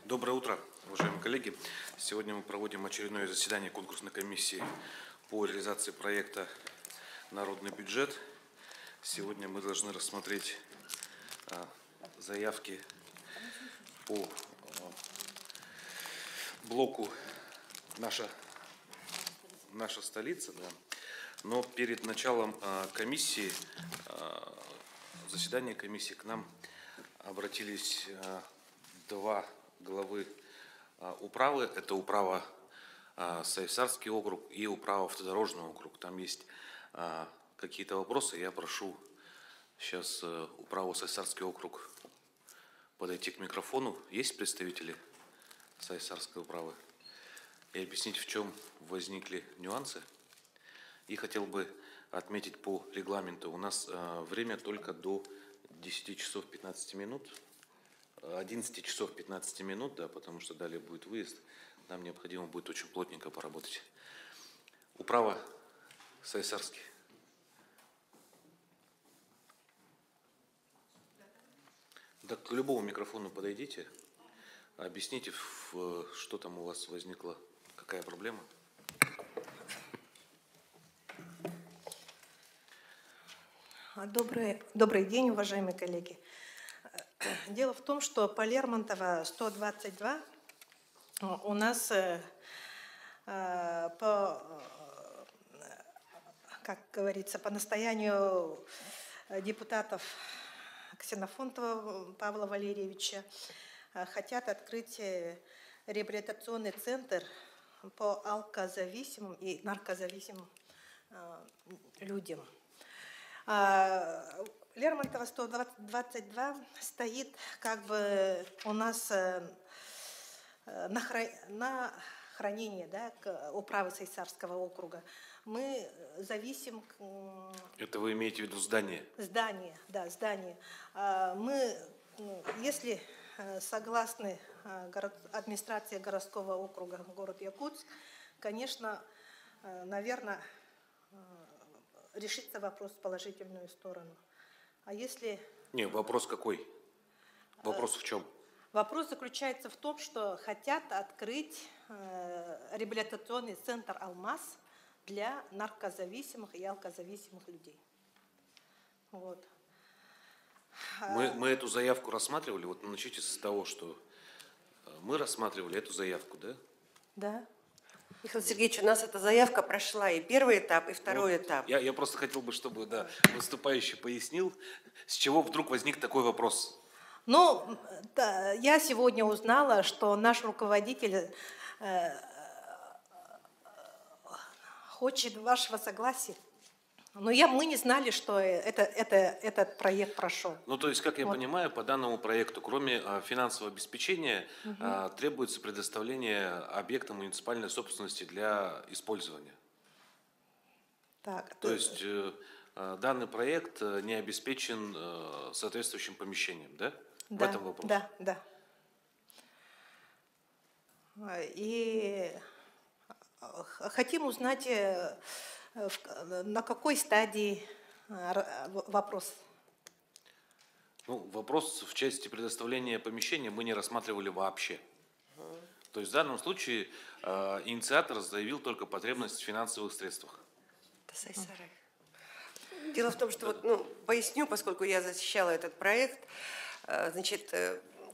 Доброе утро, уважаемые коллеги. Сегодня мы проводим очередное заседание конкурсной комиссии по реализации проекта «Народный бюджет». Сегодня мы должны рассмотреть заявки по блоку «Наша столица». Да. Но перед началом комиссии, заседания комиссии, к нам обратились два главы управы. Это управа Сайсарский округ и управа Автодорожный округ. Там есть какие-то вопросы. Я прошу сейчас управу Сайсарский округ подойти к микрофону. Есть представители Сайсарской управы? И объяснить, в чем возникли нюансы. И хотел бы отметить по регламенту. У нас время только до 10 часов 15 минут. 11 часов 15 минут, да, потому что далее будет выезд. Нам необходимо будет очень плотненько поработать. Управа Сайсарский. Да, к любому микрофону подойдите, объясните, что там у вас возникла, какая проблема. Добрый день, уважаемые коллеги. Дело в том, что по Лермонтова 122 у нас как говорится, по настоянию депутатов Ксенофонтова Павла Валерьевича хотят открыть реабилитационный центр по алкозависимым и наркозависимым людям. Лермонтова 122 стоит как бы у нас на хранение, да, управы Сайсарского округа. Мы зависим... Это вы имеете в виду здание? Здание, да, здание. Мы, если согласны администрации городского округа город Якутск, конечно, наверное, решится вопрос в положительную сторону. А если... Не, вопрос какой? Вопрос в чем? Вопрос заключается в том, что хотят открыть реабилитационный центр «Алмаз» для наркозависимых и алкозависимых людей. Вот. Мы эту заявку рассматривали. Вот начните с того, что мы рассматривали эту заявку, да? Да. Михаил Сергеевич, у нас эта заявка прошла и первый этап, и второй этап. Я просто хотел бы, чтобы выступающий пояснил, с чего вдруг возник такой вопрос. Ну, да, я сегодня узнала, что наш руководитель хочет вашего согласия. Но мы не знали, что этот проект прошел. Ну, то есть, как я понимаю, по данному проекту, кроме финансового обеспечения, требуется предоставление объекта муниципальной собственности для использования. Так, то есть, данный проект не обеспечен соответствующим помещением, да? Да, в этом вопрос. Да. И хотим узнать, на какой стадии вопрос. Ну, вопрос в части предоставления помещения мы не рассматривали вообще. То есть в данном случае инициатор заявил только потребность в финансовых средствах. Дело в том, что, поясню, поскольку я защищала этот проект, значит,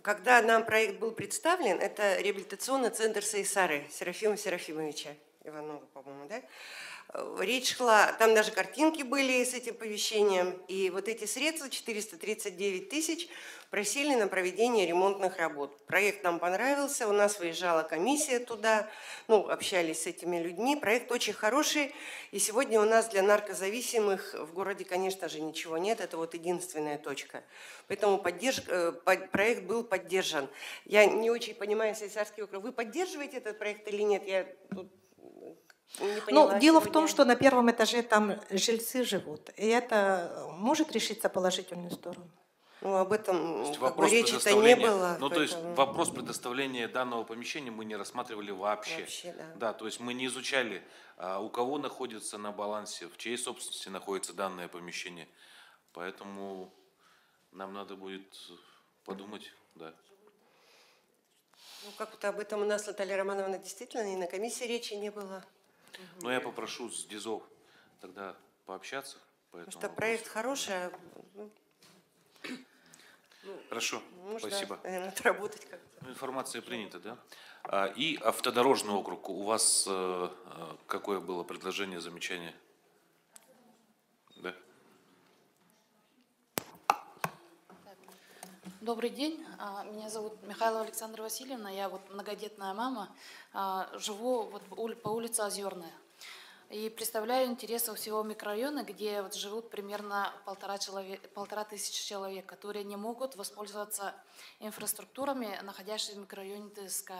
когда нам проект был представлен, это реабилитационный центр Сайсары Серафима Серафимовича Иванова, по-моему, да? Речь шла, там даже картинки были с этим помещением, и вот эти средства, 439 тысяч, просили на проведение ремонтных работ. Проект нам понравился, у нас выезжала комиссия туда, общались с этими людьми. Проект очень хороший, и сегодня у нас для наркозависимых в городе, конечно же, ничего нет, это вот единственная точка. Поэтому проект был поддержан. Я не очень понимаю, Сайсарский округ, вы поддерживаете этот проект или нет? Я тут не поняла. Дело в том, что на первом этаже там жильцы живут, и это может решиться в положительную сторону. Об этом речи-то не было. То есть вопрос предоставления данного помещения мы не рассматривали вообще. Да, то есть мы не изучали, у кого находится на балансе, в чьей собственности находится данное помещение. Поэтому нам надо будет подумать, да. как-то об этом у нас, Наталья Романовна, действительно и на комиссии речи не было. Но я попрошу с ДИЗов тогда пообщаться по этому Потому что вопросу. проект хороший, а Хорошо, нужно, спасибо. наверное, отработать как-то. Ну, информация принята, да? И автодорожный округ. У вас какое было предложение, замечание? Да. Добрый день, меня зовут Михайлова Александра Васильевна, я вот многодетная мама, живу вот по улице Озерная. И представляю интересы всего микрорайона, где вот живут примерно 1500 человек, которые не могут воспользоваться инфраструктурами, находящимися в микрорайоне ТСК.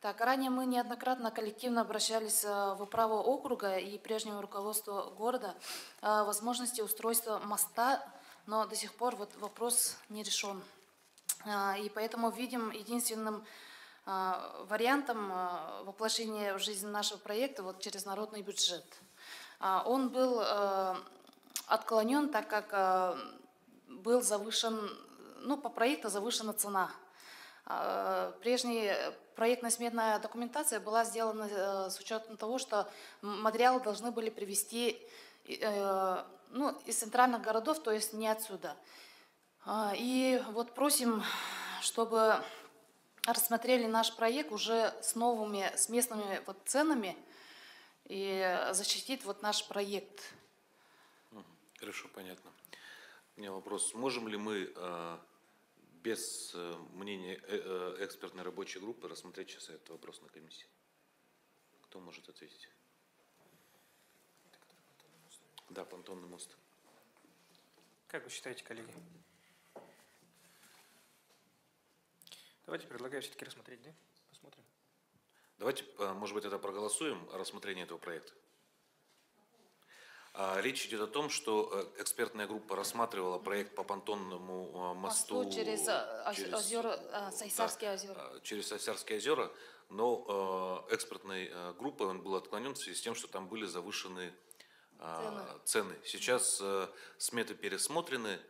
Так, ранее мы неоднократно коллективно обращались в управу округа и прежнему руководству города о возможности устройства моста, но до сих пор вот вопрос не решен. И поэтому видим единственным вариантом воплощения в жизнь нашего проекта вот через народный бюджет. Он был отклонен, так как был завышен, ну, по проекту завышена цена. Прежняя проектно-сметная документация была сделана с учетом того, что материалы должны были привезти ну, из центральных городов, то есть не отсюда. И вот просим, чтобы рассмотрели наш проект уже с новыми, с местными вот ценами и защитить вот наш проект. Хорошо, понятно. У меня вопрос. Можем ли мы без мнения экспертной рабочей группы рассмотреть сейчас этот вопрос на комиссии? Кто может ответить? Да, понтонный мост. Как вы считаете, коллеги? Давайте предлагаю все-таки рассмотреть, да? Посмотрим. Давайте, может быть, это проголосуем о рассмотрении этого проекта. Речь идет о том, что экспертная группа рассматривала проект по понтонному мосту через озера, Сайсарские озера. Через Сайсарские озера, но экспертной группой он был отклонен в связи с тем, что там были завышены цены. Сейчас сметы пересмотрены,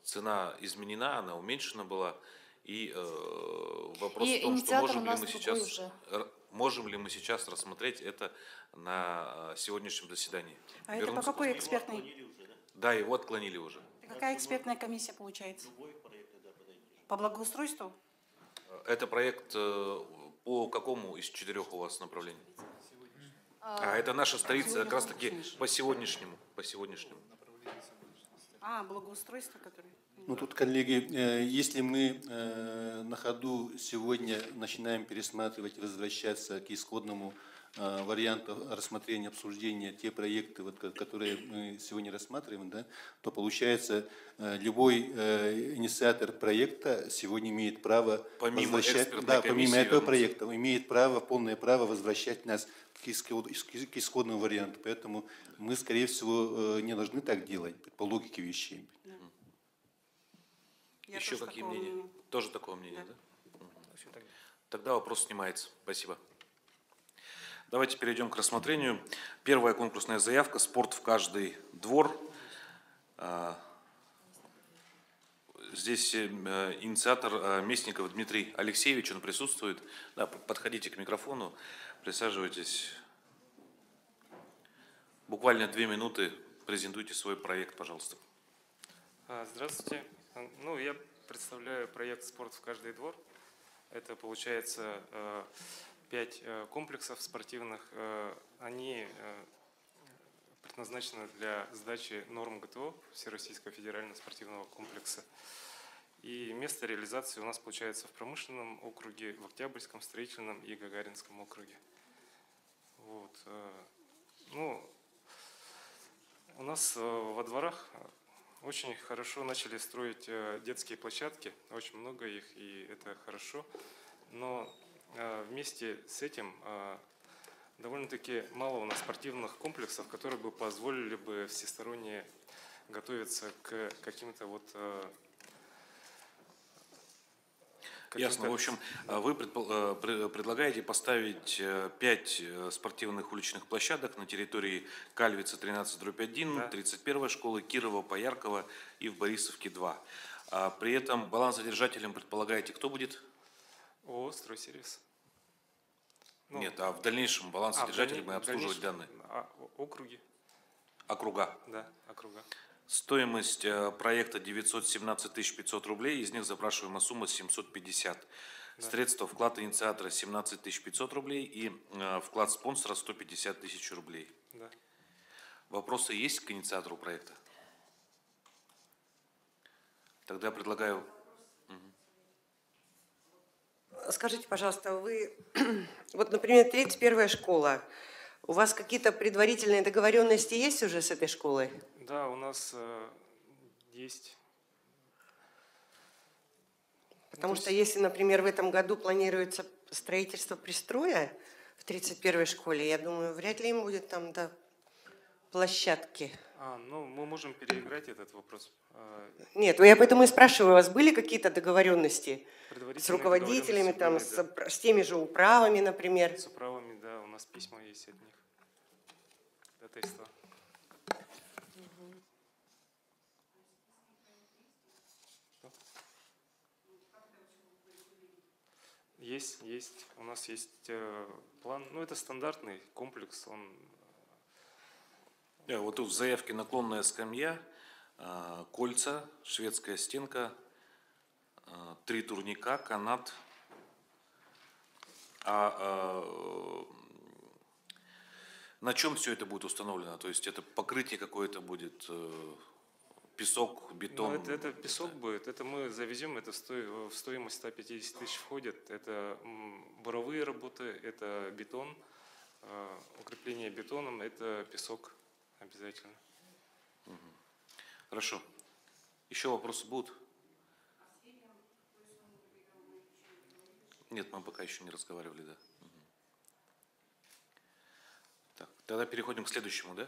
цена изменена, она уменьшена была. И вопрос в том, что можем ли мы сейчас рассмотреть это на сегодняшнем заседании. А это по какой экспертной? Да, его отклонили уже. Какая экспертная комиссия получается? По благоустройству? Это проект по какому из 4 у вас направлений? Это наша столица как раз таки по сегодняшнему. Благоустройство, которое... Ну тут, коллеги, если мы на ходу сегодня начинаем пересматривать, возвращаться к исходному варианту рассмотрения, обсуждения те проекты, вот, которые мы сегодня рассматриваем, да, то получается любой инициатор проекта сегодня имеет право помимо этого проекта, имеет полное право возвращать нас к исходному варианту. Поэтому мы, скорее всего, не должны так делать по логике вещей. Еще какие мнения? Тоже такого мнения, да? Тогда вопрос снимается. Спасибо. Давайте перейдем к рассмотрению. Первая конкурсная заявка «Спорт в каждый двор». Здесь инициатор Местников Дмитрий Алексеевич, он присутствует. Да, подходите к микрофону, присаживайтесь. Буквально 2 минуты, презентуйте свой проект, пожалуйста. Здравствуйте. Ну, я представляю проект «Спорт в каждый двор». Это, получается, 5 комплексов спортивных. Они предназначены для сдачи норм ГТО Всероссийского федерального спортивного комплекса. И место реализации у нас получается в промышленном округе, в Октябрьском, строительном и Гагаринском округе. Вот. Ну, у нас во дворах очень хорошо начали строить детские площадки, очень много их, и это хорошо. Но вместе с этим довольно-таки мало у нас спортивных комплексов, которые бы позволили бы всесторонне готовиться к каким-то вот... Ясно. В общем, вы предлагаете поставить 5 спортивных уличных площадок на территории Кальвица 13/1, да. 31-й школы, Кирова, Пояркова и в Борисовке 2. При этом балансодержателем предполагаете, кто будет? ООО «Стройсервис». Ну, Нет, а в дальнейшем балансодержатели мы обслуживать данные. Округи, Округа. да, округа. Стоимость проекта 917 500 рублей, из них запрашиваемая сумма 750. Средства вклад инициатора 17 500 рублей и вклад спонсора 150 тысяч рублей. Да. Вопросы есть к инициатору проекта? Тогда предлагаю... Скажите, пожалуйста, вы, вот, например, 31-я школа, у вас какие-то предварительные договоренности есть уже с этой школой? Да, у нас есть. Потому что если, например, в этом году планируется строительство пристроя в 31-й школе, я думаю, вряд ли им будет там до площадки. Ну, мы можем переиграть этот вопрос. Нет, я поэтому и спрашиваю, у вас были какие-то договоренности с Предварительные руководителями, там, договоренности были, с теми же управами, например? с управами, да, у нас письма есть от них. Ходатайства. Есть. У нас есть план. Ну, это стандартный комплекс. Вот тут в заявке наклонная скамья, кольца, шведская стенка, 3 турника, канат. На чем все это будет установлено? То есть это покрытие какое-то будет, песок, бетон? Ну, это песок будет. Это мы завезем, это в стоимость 150 тысяч входит. Это буровые работы, это бетон, укрепление бетоном, это песок обязательно. Хорошо. Еще вопросы будут? Нет, мы пока еще не разговаривали, да. Так, тогда переходим к следующему, да?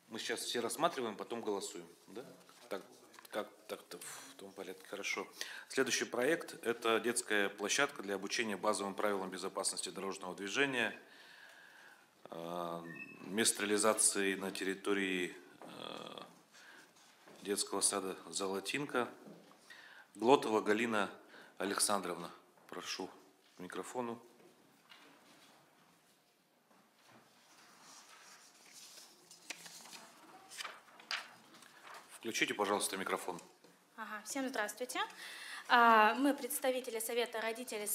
Мы сейчас все рассматриваем, потом голосуем, да? Так-то в том порядке, хорошо. Следующий проект – это детская площадка для обучения базовым правилам безопасности дорожного движения. Место реализации на территории детского сада «Золотинка». Глотова Галина Александровна, прошу к микрофону. Включите, пожалуйста, микрофон. Всем здравствуйте. Мы представители Совета родителей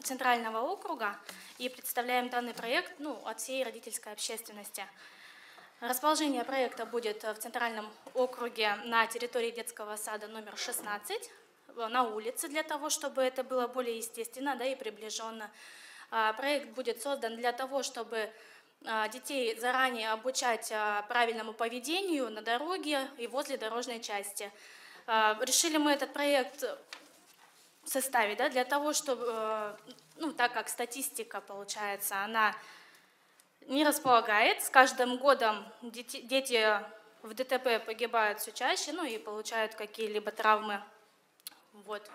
Центрального округа и представляем данный проект от всей родительской общественности. Расположение проекта будет в Центральном округе на территории детского сада номер 16, на улице, для того, чтобы это было более естественно, и приближенно. Проект будет создан для того, чтобы детей заранее обучать правильному поведению на дороге и возле дорожной части. Решили мы этот проект составить, для того, чтобы, так как статистика, получается, она не располагает, с каждым годом дети в ДТП погибают все чаще, и получают какие-либо травмы. Вот.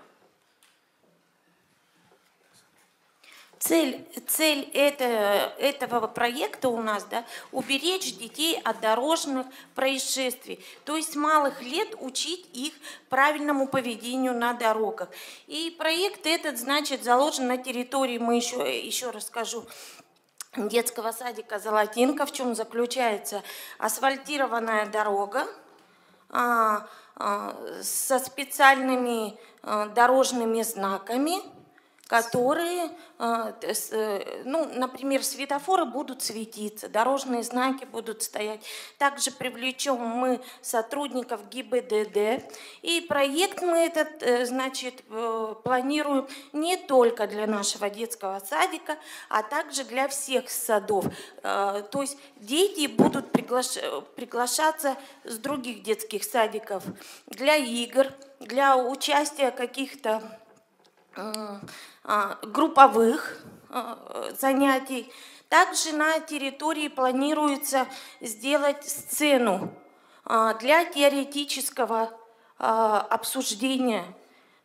Цель этого проекта у нас, уберечь детей от дорожных происшествий, то есть с малых лет учить их правильному поведению на дорогах. И проект этот, заложен на территории, мы еще расскажу, детского садика «Золотинка», в чем заключается асфальтированная дорога со специальными дорожными знаками, которые, например, светофоры будут светиться, дорожные знаки будут стоять. Также привлечем мы сотрудников ГИБДД. И проект мы этот, планируем не только для нашего детского садика, а также для всех садов. То есть дети будут приглашаться с других детских садиков для игр, для участия каких-то групповых занятий. Также на территории планируется сделать сцену для теоретического обсуждения,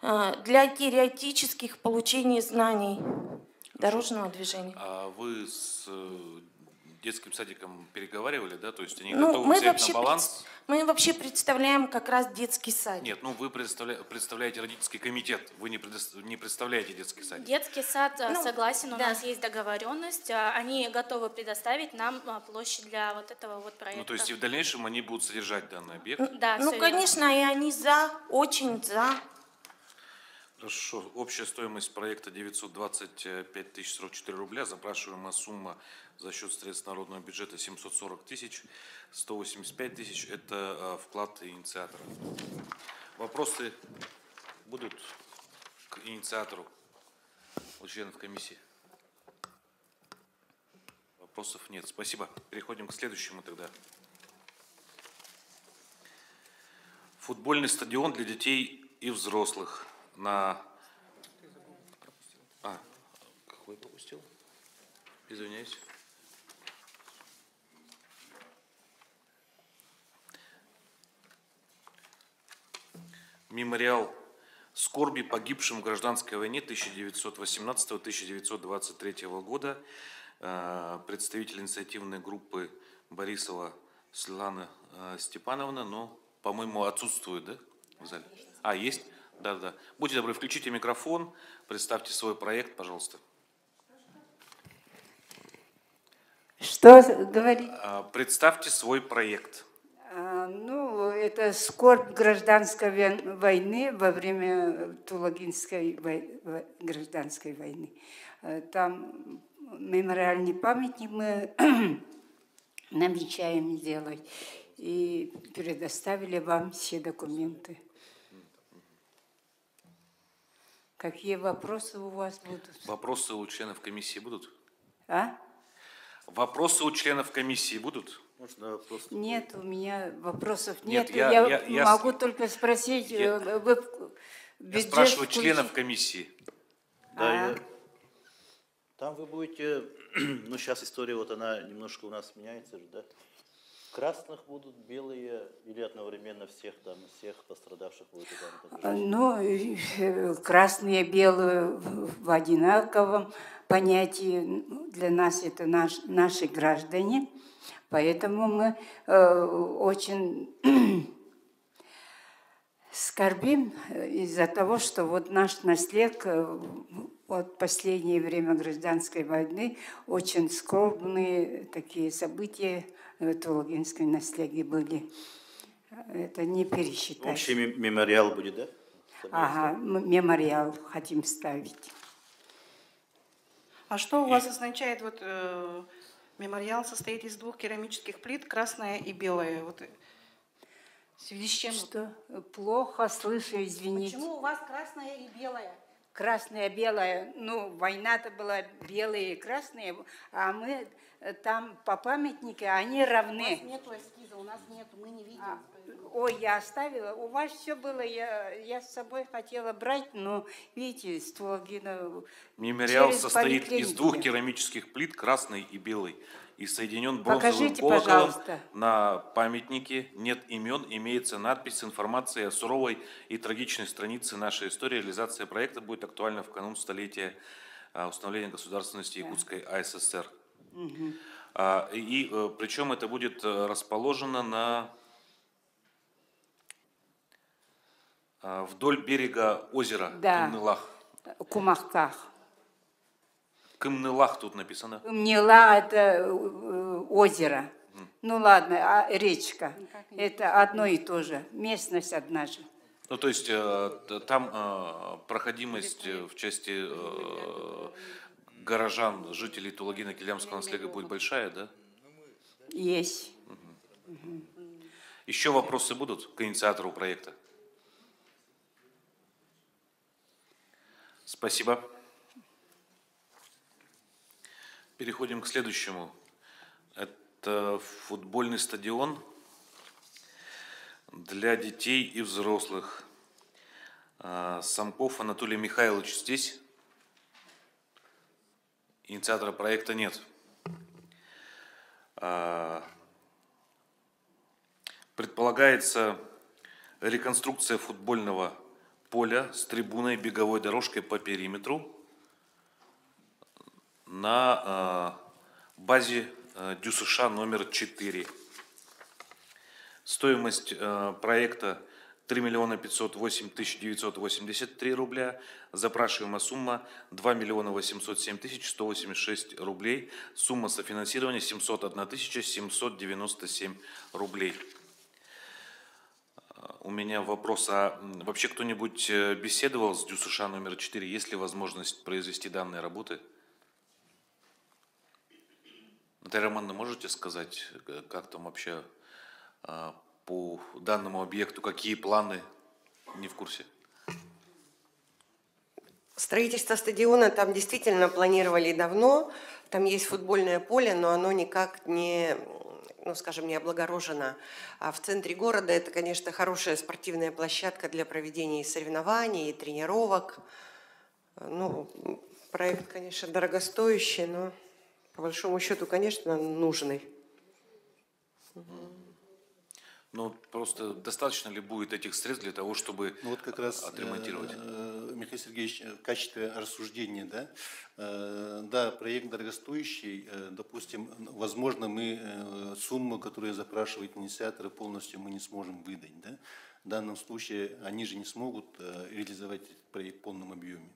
для теоретических получений знаний дорожного движения. А вы с детским садиком переговаривали, да? То есть они Ну, готовы взять на баланс? мы вообще представляем как раз детский садик. Нет, ну вы представляете родительский комитет, вы не представляете детский садик. Детский сад Ну, согласен, у да. нас есть договоренность, они готовы предоставить нам площадь для вот этого вот проекта. Ну, то есть и в дальнейшем они будут содержать данный объект? Да, Ну, всё верно. конечно, и они за, очень за. Хорошо. Общая стоимость проекта 925 044 рубля. Запрашиваемая сумма за счет средств народного бюджета 740 тысяч. 185 тысяч – это вклад инициатора. Вопросы будут к инициатору у членов комиссии? Вопросов нет. Спасибо. Переходим к следующему тогда. Футбольный стадион для детей и взрослых на... какой пропустил? Извиняюсь. Мемориал скорби погибшим в гражданской войне 1918-1923 года. Представитель инициативной группы Борисова Светлана Степановна, но, по-моему, отсутствует, да, в зале? Есть? Да. Будьте добры, включите микрофон, представьте свой проект, пожалуйста. Что говорить? Представьте свой проект. Ну, это скорбь гражданской войны во время Тулагинской гражданской войны. Там мемориальный памятник мы намечаем сделать и предоставили вам все документы. Какие вопросы у вас будут? Вопросы у членов комиссии будут? Вопросы у членов комиссии будут? Нет, у меня вопросов Нет, нет. я могу только спросить, я бюджет спрашиваю включить? членов комиссии. Да, там вы будете, ну сейчас история вот она немножко у нас меняется же, да? Красных будут, белые или одновременно всех пострадавших будет там? Ну, красные, белые в одинаковом понятии. Для нас это наши граждане. Поэтому мы очень скорбим из-за того, что вот наш наслед от последнее время гражданской войны очень скорбные такие события в Тулагинской наследии были. Это не пересчитать. Общий мемориал будет, да? Мемориал хотим ставить. А что у вас означает, вот мемориал состоит из 2 керамических плит, красная и белая? Вот, в связи с чем? Что? Плохо слышу, извините. Почему у вас красная и белая? Красная, белая. Ну, война-то была белые и красные, а мы там по памятнику, они равны. У нас нету эскиза, у нас нету, мы не видим. Ой, я оставила. У вас все было, я с собой хотела брать, но, видите, с Тулагина... Мемориал состоит из 2 керамических плит, красной и белой, и соединен бронзовым Покажите, колоколом. пожалуйста. На памятнике нет имен, имеется надпись с информацией о суровой и трагичной странице нашей истории. Реализация проекта будет актуальна в канун столетия установления государственности Якутской АССР. И причем это будет расположено вдоль берега озера Кымнылах. Кумахтах. Кымнылах тут написано. Кымнила – это озеро. Ну ладно, речка. Это одно и то же. Местность одна же. Ну, то есть там проходимость в части горожан, жителей Тулагина-Килямского наследия будет большая, да? Есть. Еще вопросы будут к инициатору проекта? Спасибо. Переходим к следующему. Это футбольный стадион для детей и взрослых. Самков Анатолий Михайлович здесь? Инициатора проекта нет. Предполагается реконструкция футбольного поля с трибуной, беговой дорожкой по периметру на базе ДЮСШ номер 4. Стоимость проекта 3 508 983 рубля. Запрашиваемая сумма 2 807 186 рублей. Сумма софинансирования 701 797 рублей. У меня вопрос, а вообще кто-нибудь беседовал с ДЮСШ номер 4? Есть ли возможность произвести данные работы? Наталья Романовна, можете сказать, как там вообще по данному объекту, какие планы? Не в курсе. Строительство стадиона там действительно планировали давно. Там есть футбольное поле, но оно никак не, ну, скажем, не облагорожено. А в центре города это, конечно, хорошая спортивная площадка для проведения соревнований, и тренировок. Ну, проект, конечно, дорогостоящий, но по большому счету, конечно, нужный. Ну, просто достаточно ли будет этих средств для того, чтобы ну, вот как раз, отремонтировать? Михаил Сергеевич, в качестве рассуждения, да, да, проект дорогостоящий, допустим, возможно, мы сумму, которую запрашивают инициаторы, полностью мы не сможем выдать, да. В данном случае они же не смогут реализовать этот проект в полном объеме.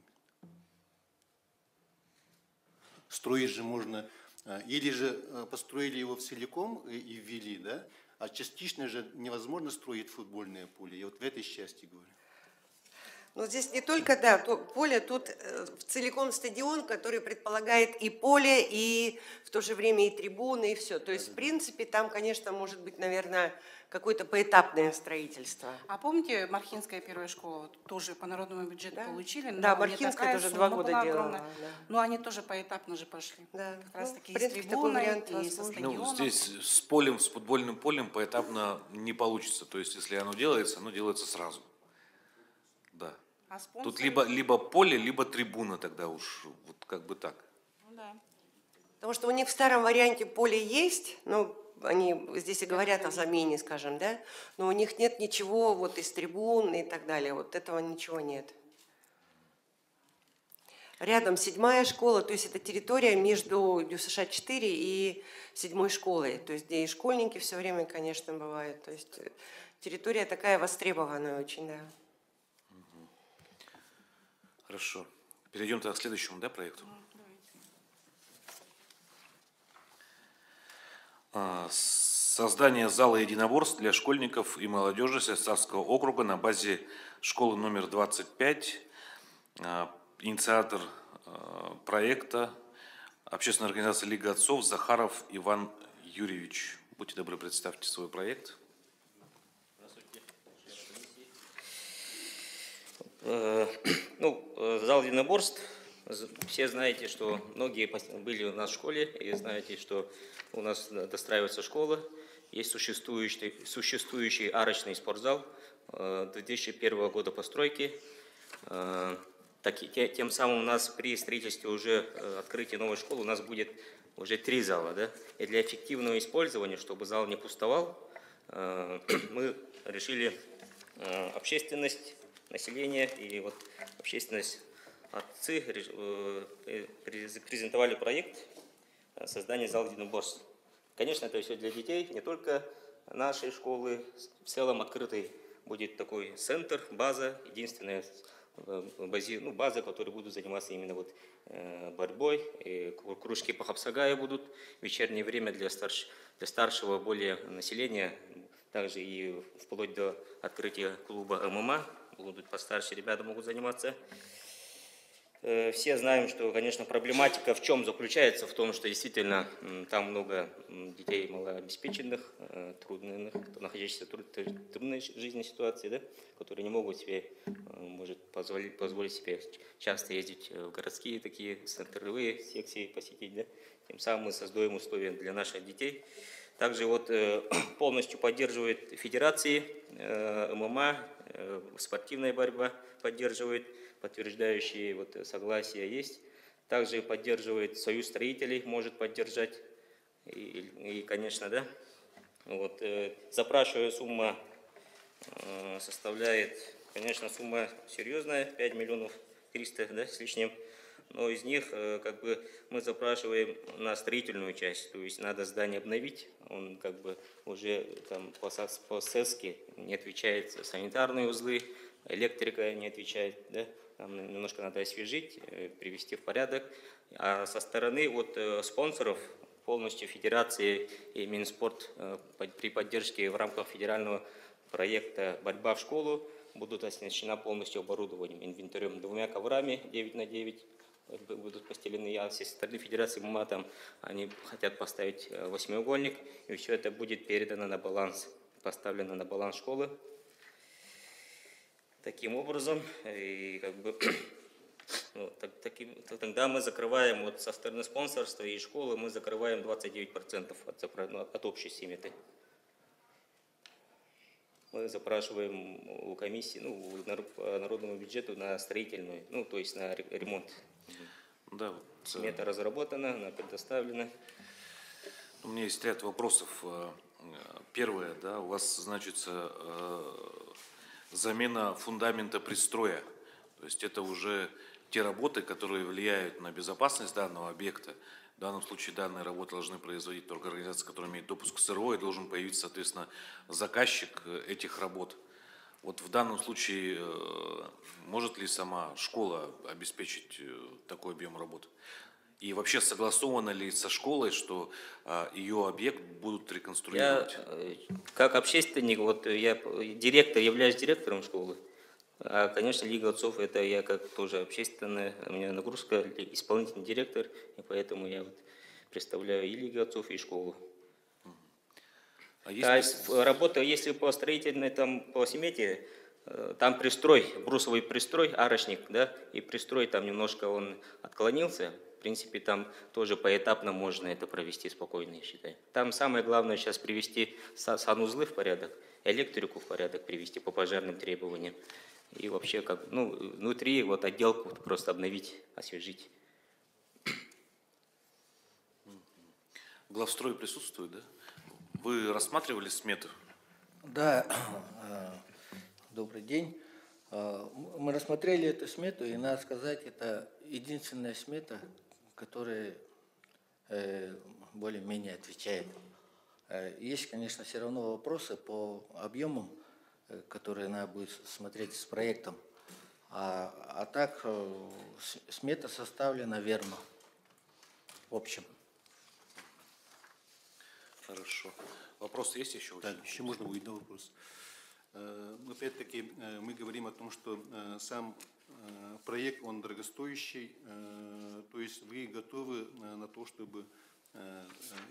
Строить же можно, или же построили его целиком и ввели, да, а частично же невозможно строить футбольное поле. Я вот в этой части говорю. Ну, здесь не только, да, поле, тут целиком стадион, который предполагает и поле, и в то же время и трибуны, и все. То есть, в принципе, там, конечно, может быть, наверное, какое-то поэтапное строительство. А помните, Мархинская первая школа тоже по народному бюджету получили? Да, Мархинская тоже 2 года делала. Да. Но они тоже поэтапно же пошли. Да. Как раз таки в принципе, с трибуной, вариант и со стадионом. Ну, здесь с полем, с футбольным полем поэтапно не получится. То есть, если оно делается сразу. Да. А тут либо поле, либо трибуна тогда уж, вот как бы так. Ну, да. Потому что у них в старом варианте поле есть, но они здесь и говорят о замене, скажем, да, но у них нет ничего вот из трибун и так далее, вот этого ничего нет. Рядом 7-я школа, то есть это территория между ДЮСШ-4 и 7-й школой, то есть где и школьники все время, конечно, бывают, то есть территория такая востребованная очень, да. Хорошо. Перейдем тогда к следующему, да, проекту. Создание зала единоборств для школьников и молодежи Сайсарского округа на базе школы номер 25. Инициатор проекта общественная организация Лига отцов Захаров Иван Юрьевич. Будьте добры, представьте свой проект. Ну, зал единоборств. Все знаете, что многие были у нас в школе, и знаете, что у нас достраивается школа. Есть существующий арочный спортзал 2001 года постройки. Тем самым у нас при строительстве уже открытия новой школы у нас будет уже 3 зала. Да? И для эффективного использования, чтобы зал не пустовал, мы решили общественность, население и вот общественность, отцы презентовали проект создания зала единоборств. Конечно, это все для детей, не только нашей школы. В целом открытый будет такой центр, база, единственная база, которые будут заниматься именно вот борьбой. И кружки по хапсагаю будут в вечернее время для старшего более населения, также и вплоть до открытия клуба ММА. Будут постарше ребята могут заниматься. Все знаем, что, конечно, проблематика в чем заключается? В том, что действительно там много детей малообеспеченных, трудных, находящихся в трудной жизненной ситуации, да, которые не могут себе, может позволить себе часто ездить в городские такие центровые секции посетить. Да? Тем самым мы создаем условия для наших детей. Также вот полностью поддерживает федерации ММА, спортивная борьба поддерживает, подтверждающие вот согласия есть. Также поддерживает Союз строителей, может поддержать. И конечно, да, вот, запрашиваемая сумма составляет, конечно, сумма серьезная, 5 миллионов 300, да, с лишним. Но из них как бы мы запрашиваем на строительную часть, то есть надо здание обновить, он как бы уже там по СЭСке не отвечает, санитарные узлы, электрика не отвечает, да? Там немножко надо освежить, привести в порядок. А со стороны вот спонсоров полностью федерации и Минспорт при поддержке в рамках федерального проекта «Борьба в школу» будут оснащена полностью оборудованием, инвентарем, 2 коврами 9×9 будут постелены. А со стороны Федерации ММА там они хотят поставить 8-угольник, и все это будет передано на баланс, поставлено на баланс школы. Таким образом, и как бы, ну, тогда мы закрываем вот со стороны спонсорства и школы мы закрываем 29% от общей сметы. Мы запрашиваем у комиссии, ну, по народному бюджету на строительную, ну, то есть на ремонт. Да, вот, смета разработана, она предоставлена. У меня есть ряд вопросов. Первое, да, у вас значится замена фундамента пристроя. То есть это уже те работы, которые влияют на безопасность данного объекта. В данном случае данные работы должны производить только организация, которая имеет допуск к СРО, и должен появиться, соответственно, заказчик этих работ. Вот в данном случае может ли сама школа обеспечить такой объем работ? И вообще согласовано ли со школой, что ее объект будут реконструировать? Я, как общественник, вот я директор, являюсь директором школы. А, конечно, Лига отцов, это я как тоже общественная, у меня нагрузка, исполнительный директор, и поэтому я вот представляю и Лигу отцов, и школу. То есть работа, если по строительной, там, по смете, там пристрой, брусовый пристрой, арочник, да, и пристрой там немножко он отклонился. В принципе, там тоже поэтапно можно это провести спокойно, я считаю. Там самое главное сейчас привести санузлы в порядок, электрику в порядок привести по пожарным требованиям. И вообще, как, ну, внутри вот отделку просто обновить, освежить. Главстрой присутствует, да? Вы рассматривали смету? Да, добрый день. Мы рассмотрели эту смету, и надо сказать, это единственная смета, которая более-менее отвечает. Есть, конечно, все равно вопросы по объемам, которые надо будет смотреть с проектом. А так смета составлена верно, в общем. Хорошо. Вопросы есть еще? Да, еще можно будет на вопрос. Опять-таки мы говорим о том, что сам проект, он дорогостоящий, то есть вы готовы на то, чтобы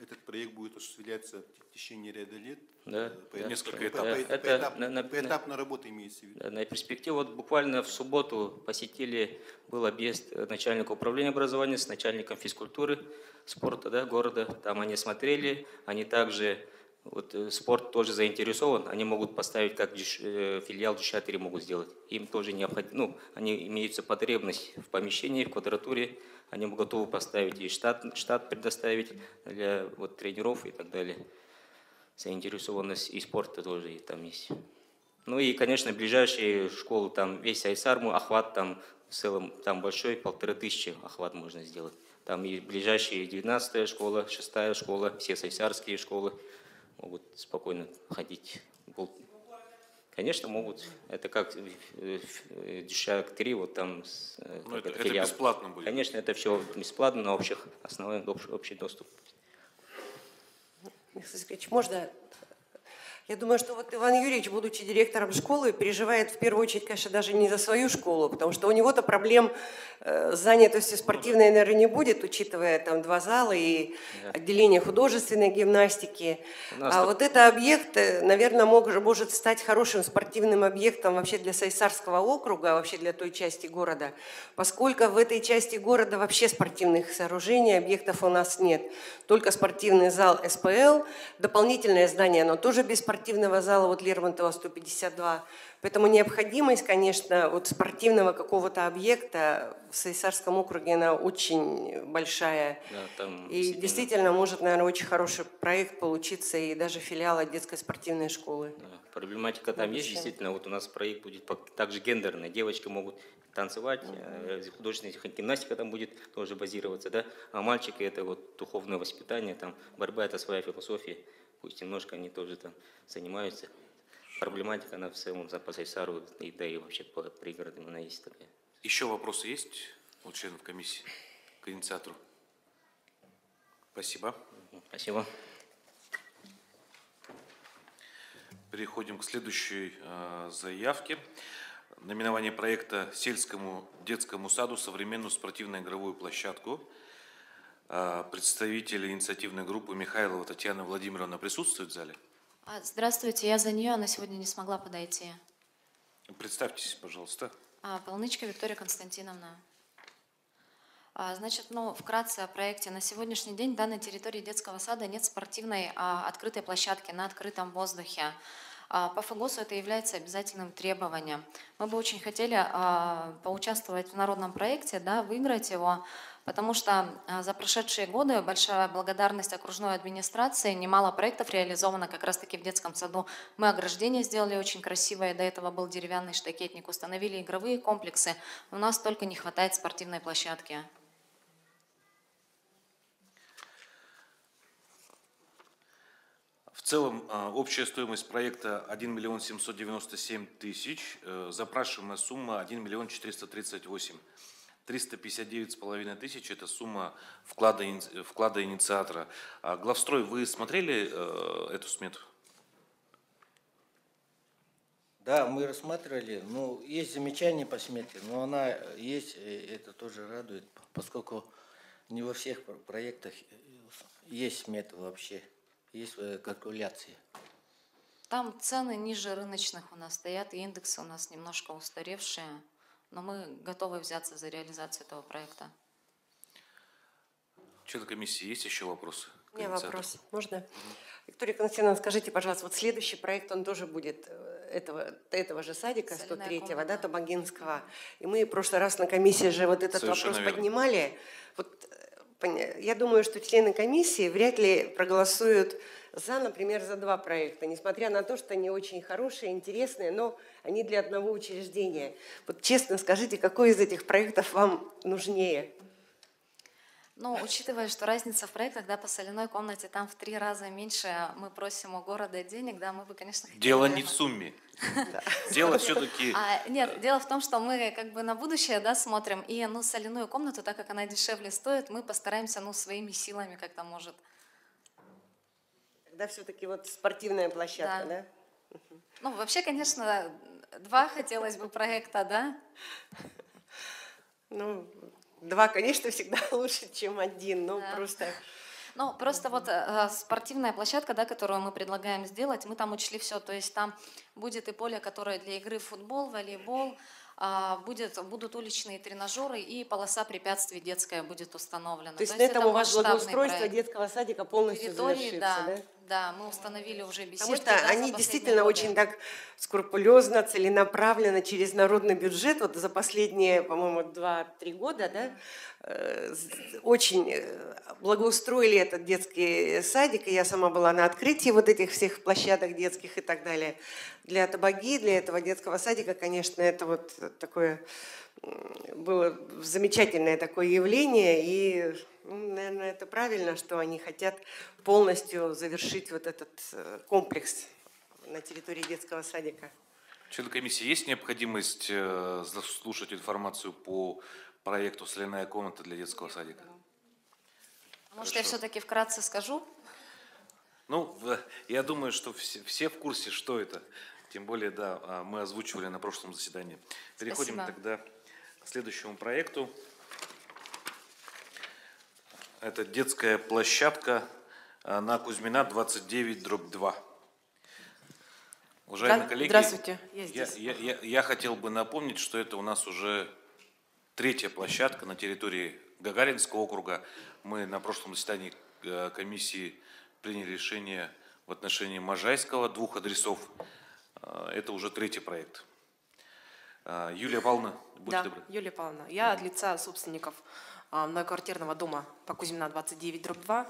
этот проект будет осуществляться в течение ряда лет? Да, несколько этапов. Поэтапная работа имеется в виду? Да, на перспективу. Вот буквально в субботу посетили, был объезд начальника управления образования с начальником физкультуры, спорта, да, города. Там они смотрели, они также, вот спорт тоже заинтересован, они могут поставить, как филиал Дюшатыре могут сделать. Им тоже необходимо, ну, они имеются потребность в помещении, в квадратуре, они готовы поставить и штат предоставить для вот, тренеров и так далее. Заинтересованность и спорта тоже там есть. Ну и, конечно, ближайшие школы, там весь Айсарму, охват там в целом там большой, 1500 охват можно сделать. Там и ближайшие 19-я школа, 6-я школа, все сайсарские школы могут спокойно ходить. Конечно, могут. Это как Дюшак 3, вот там. Ну, это бесплатно будет. Конечно, это все бесплатно на общих основах, общий доступ. Михаил Сергеевич, можно? Я думаю, что вот Иван Юрьевич, будучи директором школы, переживает в первую очередь, конечно, даже не за свою школу, потому что у него-то проблем с занятостью спортивной, наверное, не будет, учитывая там 2 зала и отделение художественной гимнастики. А вот этот объект, наверное, может стать хорошим спортивным объектом вообще для Сайсарского округа, вообще для той части города, поскольку в этой части города вообще спортивных сооружений, объектов у нас нет. Только спортивный зал СПЛ, дополнительное здание, оно тоже без спортивного зала, вот Лермонтова 152. Поэтому необходимость, конечно, вот спортивного какого-то объекта в Сайсарском округе, она очень большая. Да, и действительно может, наверное, очень хороший проект получиться и даже филиала детской спортивной школы. Да. Проблематика там есть, действительно, вот у нас проект будет также гендерный, девочки могут танцевать, художественная гимнастика там будет тоже базироваться, да, а мальчики это вот духовное воспитание, там борьба это своя философия, пусть немножко они тоже там занимаются. Проблематика, она в целом по Сайсару, да и вообще по пригородам она есть такая. Еще вопросы есть у членов комиссии к инициатору? Спасибо. Спасибо. Переходим к следующей заявке. Наименование проекта «Сельскому детскому саду современную спортивно-игровую площадку». Представители инициативной группы Михайлова Татьяна Владимировна присутствует в зале? Здравствуйте, я за нее, она сегодня не смогла подойти. Представьтесь, пожалуйста. Полнычка Виктория Константиновна. Значит, вкратце о проекте. На сегодняшний день на территории детского сада нет спортивной открытой площадки на открытом воздухе. По ФГОСу это является обязательным требованием. Мы бы очень хотели поучаствовать в народном проекте, выиграть его, потому что за прошедшие годы большая благодарность окружной администрации, немало проектов реализовано как раз-таки в детском саду. Мы ограждение сделали очень красивое, до этого был деревянный штакетник, установили игровые комплексы. У нас только не хватает спортивной площадки. В целом общая стоимость проекта 1 миллион 797 тысяч, запрашиваемая сумма 1 миллион 438. 359,5 тысяч – это сумма вклада инициатора. Главстрой, вы смотрели эту смету? Да, мы рассматривали. Есть замечания по смете, но она есть, и это тоже радует, поскольку не во всех проектах есть смета вообще. Есть калькуляции. Там цены ниже рыночных у нас стоят, и индексы у нас немножко устаревшие, но мы готовы взяться за реализацию этого проекта. Члены комиссии, есть еще вопросы? У меня вопрос. Можно? Виктория Константиновна, скажите, пожалуйста, вот следующий проект, он тоже будет этого же садика, 103-го, Табагинского. И мы в прошлый раз на комиссии же вот этот вопрос поднимали. Я думаю, что члены комиссии вряд ли проголосуют за, например, за два проекта, несмотря на то, что они очень хорошие, интересные, но они для одного учреждения. Вот честно скажите, какой из этих проектов вам нужнее? Учитывая, что разница в проектах, по соляной комнате там в 3 раза меньше, мы просим у города денег, мы бы, конечно, хотели... Дело не в сумме. Дело все-таки... Нет, дело в том, что мы на будущее смотрим, и соляную комнату, так как она дешевле стоит, мы постараемся своими силами как-то, может. Тогда все-таки спортивная площадка, да? Вообще, конечно, 2 хотелось бы проекта, да? 2, конечно, всегда лучше, чем 1, но просто... Просто спортивная площадка, которую мы предлагаем сделать, мы там учли все, то есть там будет и поле, которое для игры в футбол, волейбол, будут уличные тренажеры и полоса препятствий детская будет установлена. То есть на этом у вас благоустройство детского садика полностью завершится, да? Да, мы установили уже беседки. Потому что они действительно очень так скрупулезно, целенаправленно через народный бюджет, за последние, по-моему, 2-3 года, очень благоустроили этот детский садик, и я сама была на открытии этих всех площадок детских и так далее. Для Табаги, для этого детского садика, конечно, это такое было замечательное такое явление, и, наверное, это правильно, что они хотят полностью завершить этот комплекс на территории детского садика. Члены комиссии, есть необходимость слушать информацию по проекту «Соляная комната для детского садика»? Может, я все-таки вкратце скажу? Я думаю, что все в курсе, что это. Тем более, мы озвучивали на прошлом заседании. Переходим тогда к следующему проекту. Это детская площадка на Кузьмина, 29/2. Уважаемые коллеги, здравствуйте, я здесь. Я хотел бы напомнить, что это у нас уже 3-я площадка на территории Гагаринского округа. Мы на прошлом заседании комиссии приняли решение в отношении Можайского, 2 адресов. Это уже 3-й проект. Юлия Павловна, будьте добры. Юлия Павловна, я от лица собственников многоквартирного дома по Кузьмина 29/2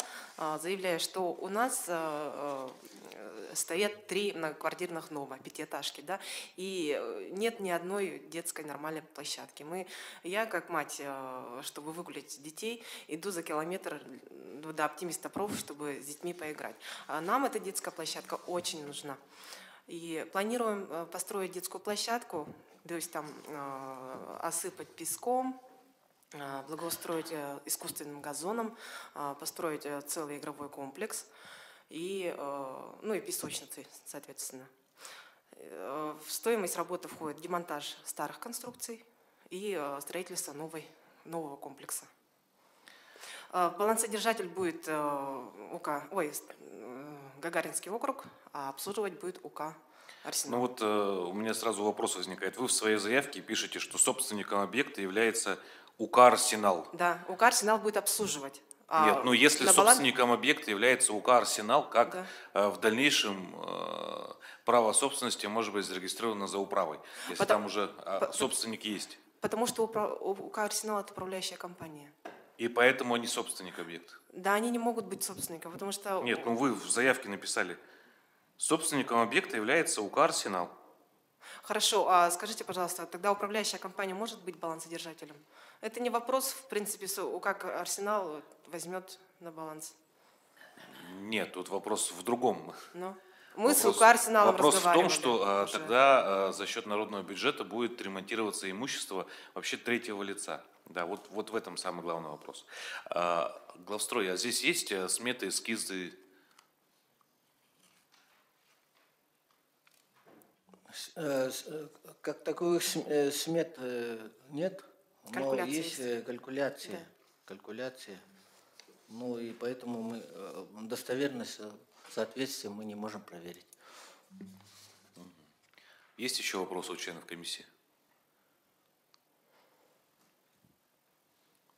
заявляю, что у нас стоят 3 многоквартирных дома, 5-этажки, да, и нет ни одной детской нормальной площадки. Я как мать, чтобы выгулять детей, иду за километр до Оптимиста Проф, чтобы с детьми поиграть. А нам эта детская площадка очень нужна. И планируем построить детскую площадку, то есть там осыпать песком, благоустроить искусственным газоном, построить целый игровой комплекс и песочницы, соответственно. В стоимость работы входит демонтаж старых конструкций и строительство нового комплекса. Балансодержатель будет Гагаринский округ, а обслуживать будет УК «Арсенал». Ну вот у меня сразу вопрос возникает. Вы в своей заявке пишете, что собственником объекта является УК «Арсенал». Да, УК «Арсенал» будет обслуживать. Нет, ну если собственником объекта является УК «Арсенал», как в дальнейшем право собственности может быть зарегистрировано за управой, если там уже собственник есть? Потому что УК «Арсенал» – это управляющая компания. И поэтому они собственник объекта? Да, они не могут быть собственником, потому что… Нет, ну вы в заявке написали, собственником объекта является УК «Арсенал». Хорошо, а скажите, пожалуйста, тогда управляющая компания может быть балансодержателем? Это не вопрос, в принципе, как «Арсенал» возьмет на баланс. Нет, тут вопрос в другом. Но мы с УК «Арсеналом» вопрос в том, разговаривали что уже. тогда за счет народного бюджета будет ремонтироваться имущество вообще третьего лица. Да, вот в этом самый главный вопрос. Главстрой, а здесь есть сметы, эскизы? Как таковых смет нет, но есть калькуляции. Да. Калькуляции. Ну и поэтому мы достоверность соответствия мы не можем проверить. Есть еще вопросы у членов комиссии?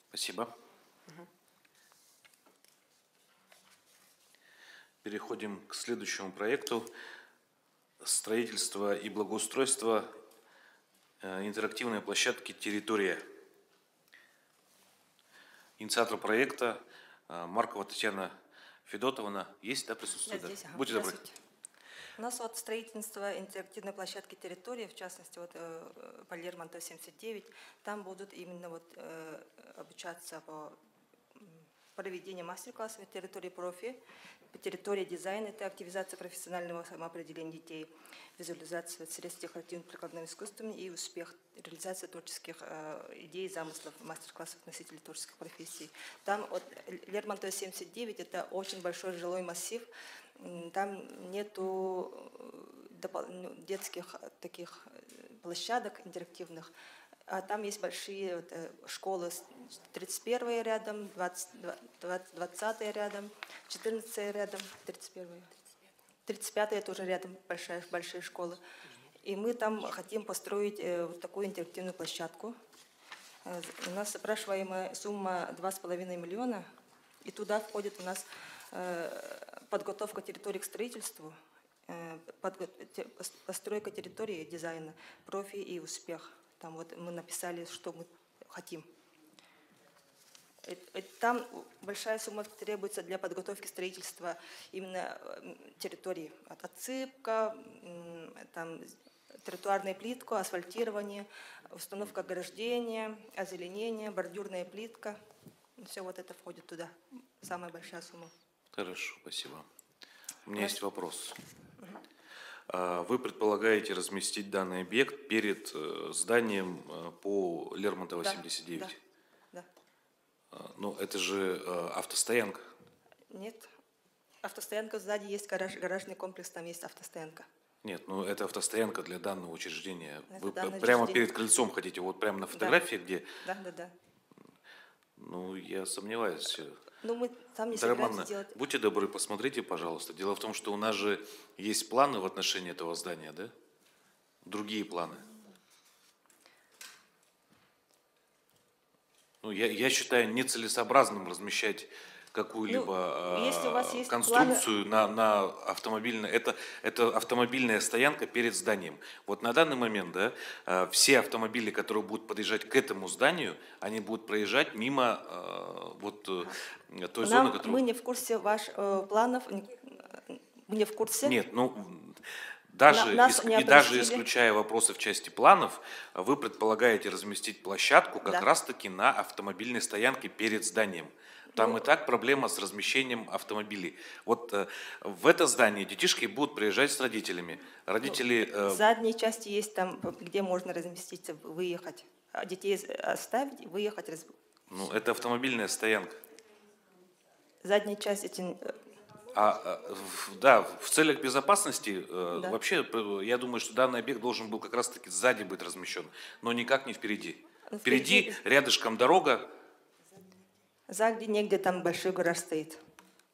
Спасибо. Переходим к следующему проекту. Строительство и благоустройство интерактивной площадки «Территория». Инициатор проекта Маркова Татьяна Федотовна. Есть, да, присутствует? Да, здесь. Будьте добры. У нас вот строительство интерактивной площадки «Территория», в частности, вот по Лермонтова 79, там будут именно вот обучаться по проведению мастер-классов в территории профи, по территории дизайна, это активизация профессионального самоопределения детей, визуализация средств декоративно-прикладным искусством и успех реализации творческих идей, замыслов, мастер-классов носителей творческих профессий. Там от Лермонтова 79 это очень большой жилой массив, там нету детских таких площадок интерактивных, а там есть большие школы, 31 рядом, 20 рядом, 14 рядом, 31 35 тоже рядом, большие школы. И мы там хотим построить вот такую интерактивную площадку. У нас запрашиваемая сумма 2,5 миллиона, и туда входит у нас подготовка территории к строительству, постройка территории дизайна, профи и успех. Там вот мы написали, что мы хотим. Там большая сумма требуется для подготовки строительства именно территории. Отсыпка, там, тротуарная плитка, асфальтирование, установка ограждения, озеленение, бордюрная плитка. Все вот это входит туда. Самая большая сумма. Хорошо, спасибо. У меня есть вопрос. Вы предполагаете разместить данный объект перед зданием по Лермонтова 79? Да. Ну, это же автостоянка. Нет. Автостоянка сзади есть, гаражный комплекс, там есть автостоянка. Нет, ну это автостоянка для данного учреждения. Это Вы данное прямо учреждение. перед крыльцом хотите, вот прямо на фотографии, где… Да. Ну, я сомневаюсь. Ну, мы там не Дарья собираемся Ивановна, делать. будьте добры, посмотрите, пожалуйста. Дело в том, что у нас же есть планы в отношении этого здания, да? Другие планы. Ну, я считаю нецелесообразным размещать какую-либо если у вас есть конструкцию на автомобильное. Это автомобильная стоянка перед зданием. Вот на данный момент, да, все автомобили, которые будут подъезжать к этому зданию, они будут проезжать мимо той зоны, которую… Мы не в курсе ваших планов. Мы не в курсе. Нет, ну, даже, Нас не даже оповестили. исключая вопросы в части планов, вы предполагаете разместить площадку как Да. раз-таки на автомобильной стоянке перед зданием. Там и так проблема с размещением автомобилей. Вот в это здание детишки будут приезжать с родителями. Родители... В задней части есть там, где можно разместиться, выехать. А детей оставить, выехать. Ну, это автомобильная стоянка. Задняя часть эти... Да, в целях безопасности Да. вообще, я думаю, что данный объект должен был как раз-таки сзади быть размещен, но никак не впереди. Ну, Впереди, рядышком дорога, Сзади негде, там большой гараж стоит.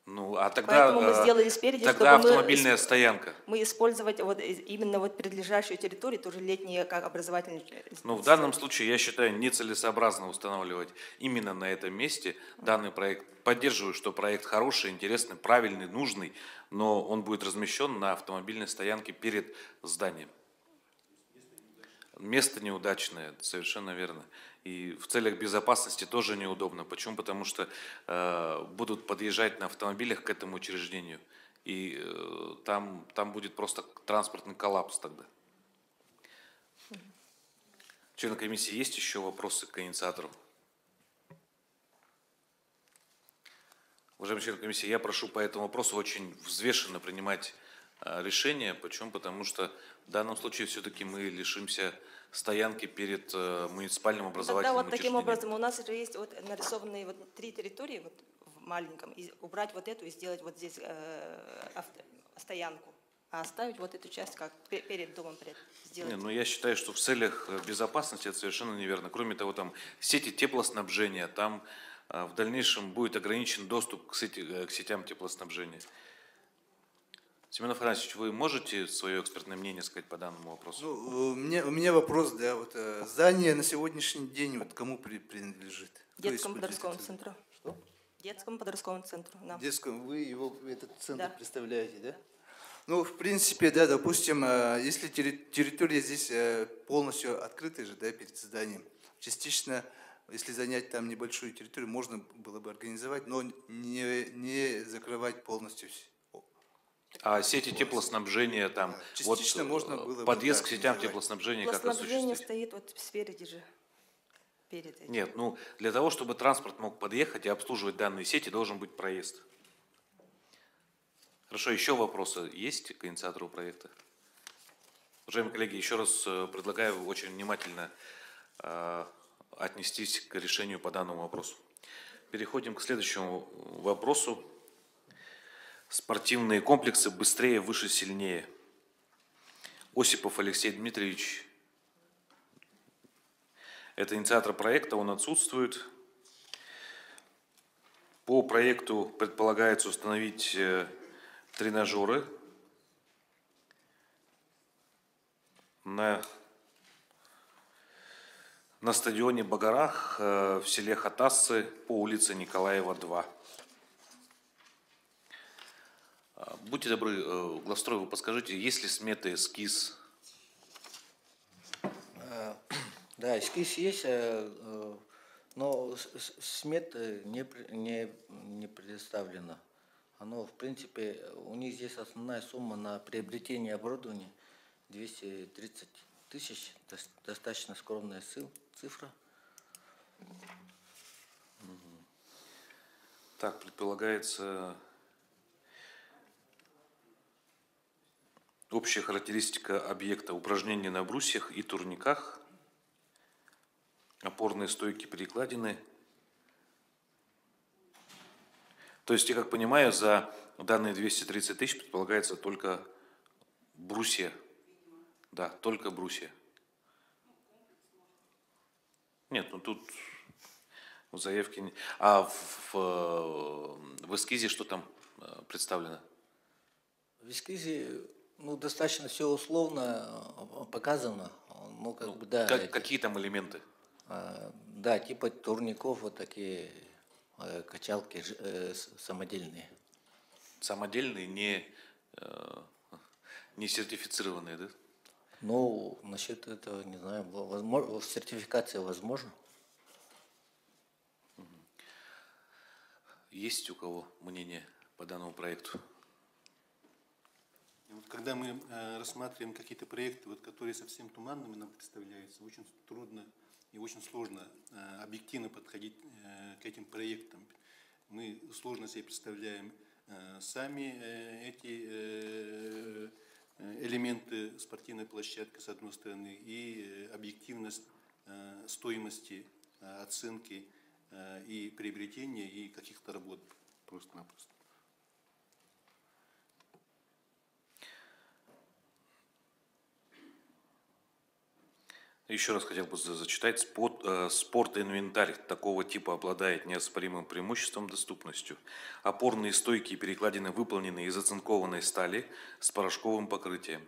ну, а тогда, Поэтому мы сделали спереди, тогда чтобы автомобильная стоянка. мы использовать вот именно вот прилежащую территорию, тоже летние как образовательные. Но в данном случае, я считаю, нецелесообразно устанавливать именно на этом месте данный проект. Поддерживаю, что проект хороший, интересный, правильный, нужный, но он будет размещен на автомобильной стоянке перед зданием. Место неудачное, совершенно верно. И в целях безопасности тоже неудобно. Почему? Потому что будут подъезжать на автомобилях к этому учреждению. И там будет просто транспортный коллапс тогда. Члены комиссии, есть еще вопросы к инициатору? Уважаемые члены комиссии, я прошу по этому вопросу очень взвешенно принимать решение. Почему? Потому что в данном случае все-таки мы лишимся стоянки перед муниципальным Тогда образовательным вот таким учреждением. образом у нас же есть вот нарисованные вот 3 территории вот в маленьком, и убрать вот эту и сделать вот здесь стоянку, а оставить вот эту часть как перед домом сделать. Не, ну я считаю, что в целях безопасности это совершенно неверно. Кроме того, там сети теплоснабжения, там в дальнейшем будет ограничен доступ к сетям теплоснабжения. Семен Афанасьевич, вы можете свое экспертное мнение сказать по данному вопросу? Ну, у меня вопрос, да, вот здание на сегодняшний день вот кому принадлежит? Кто Детскому использует подростковому это? центру. Что? Детскому подростковому центру. Да. Детскому, вы его, этот центр Да. представляете, да? Ну, в принципе, да, допустим, если территория здесь полностью открытая же, да, перед зданием, частично, если занять там небольшую территорию, можно было бы организовать, но не закрывать полностью. А сети теплоснабжения там, Частично вот можно было бы, подъезд да, к сетям организовать. теплоснабжения как Теплоснабжение осуществить? стоит вот спереди же. Перед этим. Нет, ну для того, чтобы транспорт мог подъехать и обслуживать данные сети, должен быть проезд. Хорошо, еще вопросы есть к инициатору проекта? Уважаемые коллеги, еще раз предлагаю очень внимательно отнестись к решению по данному вопросу. Переходим к следующему вопросу. Спортивные комплексы быстрее, выше, сильнее. Осипов Алексей Дмитриевич. Это инициатор проекта, он отсутствует. По проекту предполагается установить тренажеры на стадионе Багарах в селе Хатассы по улице Николаева, 2. Будьте добры, главстрой, вы подскажите, есть ли сметы, эскиз? Да, эскиз есть, но смет не предоставлено. Оно, в принципе, у них здесь основная сумма на приобретение оборудования 230 тысяч, достаточно скромная цифра. Так, предполагается общая характеристика объекта: упражнения на брусьях и турниках, опорные стойки, перекладины. То есть, я как понимаю, за данные 230 тысяч предполагается только брусья. Да, только брусья. Нет, ну тут в заявке... А в эскизе что там представлено? В эскизе, ну, достаточно все условно показано. Ну, как бы, да. Какие там элементы? Да, типа турников, вот такие качалки самодельные. Самодельные, не сертифицированные, да? Ну, насчет этого, не знаю, возможно, сертификация возможна. Есть у кого мнение по данному проекту? когда мы рассматриваем какие-то проекты, вот, которые совсем туманными нам представляются, очень трудно и очень сложно объективно подходить к этим проектам. Мы сложно себе представляем сами эти элементы спортивной площадки, с одной стороны, и объективность стоимости оценки и приобретения и каких-то работ просто-напросто. Еще раз хотел бы зачитать. Спорт и инвентарь такого типа обладает неоспоримым преимуществом доступностью. Опорные стойки и перекладины выполнены из оцинкованной стали с порошковым покрытием.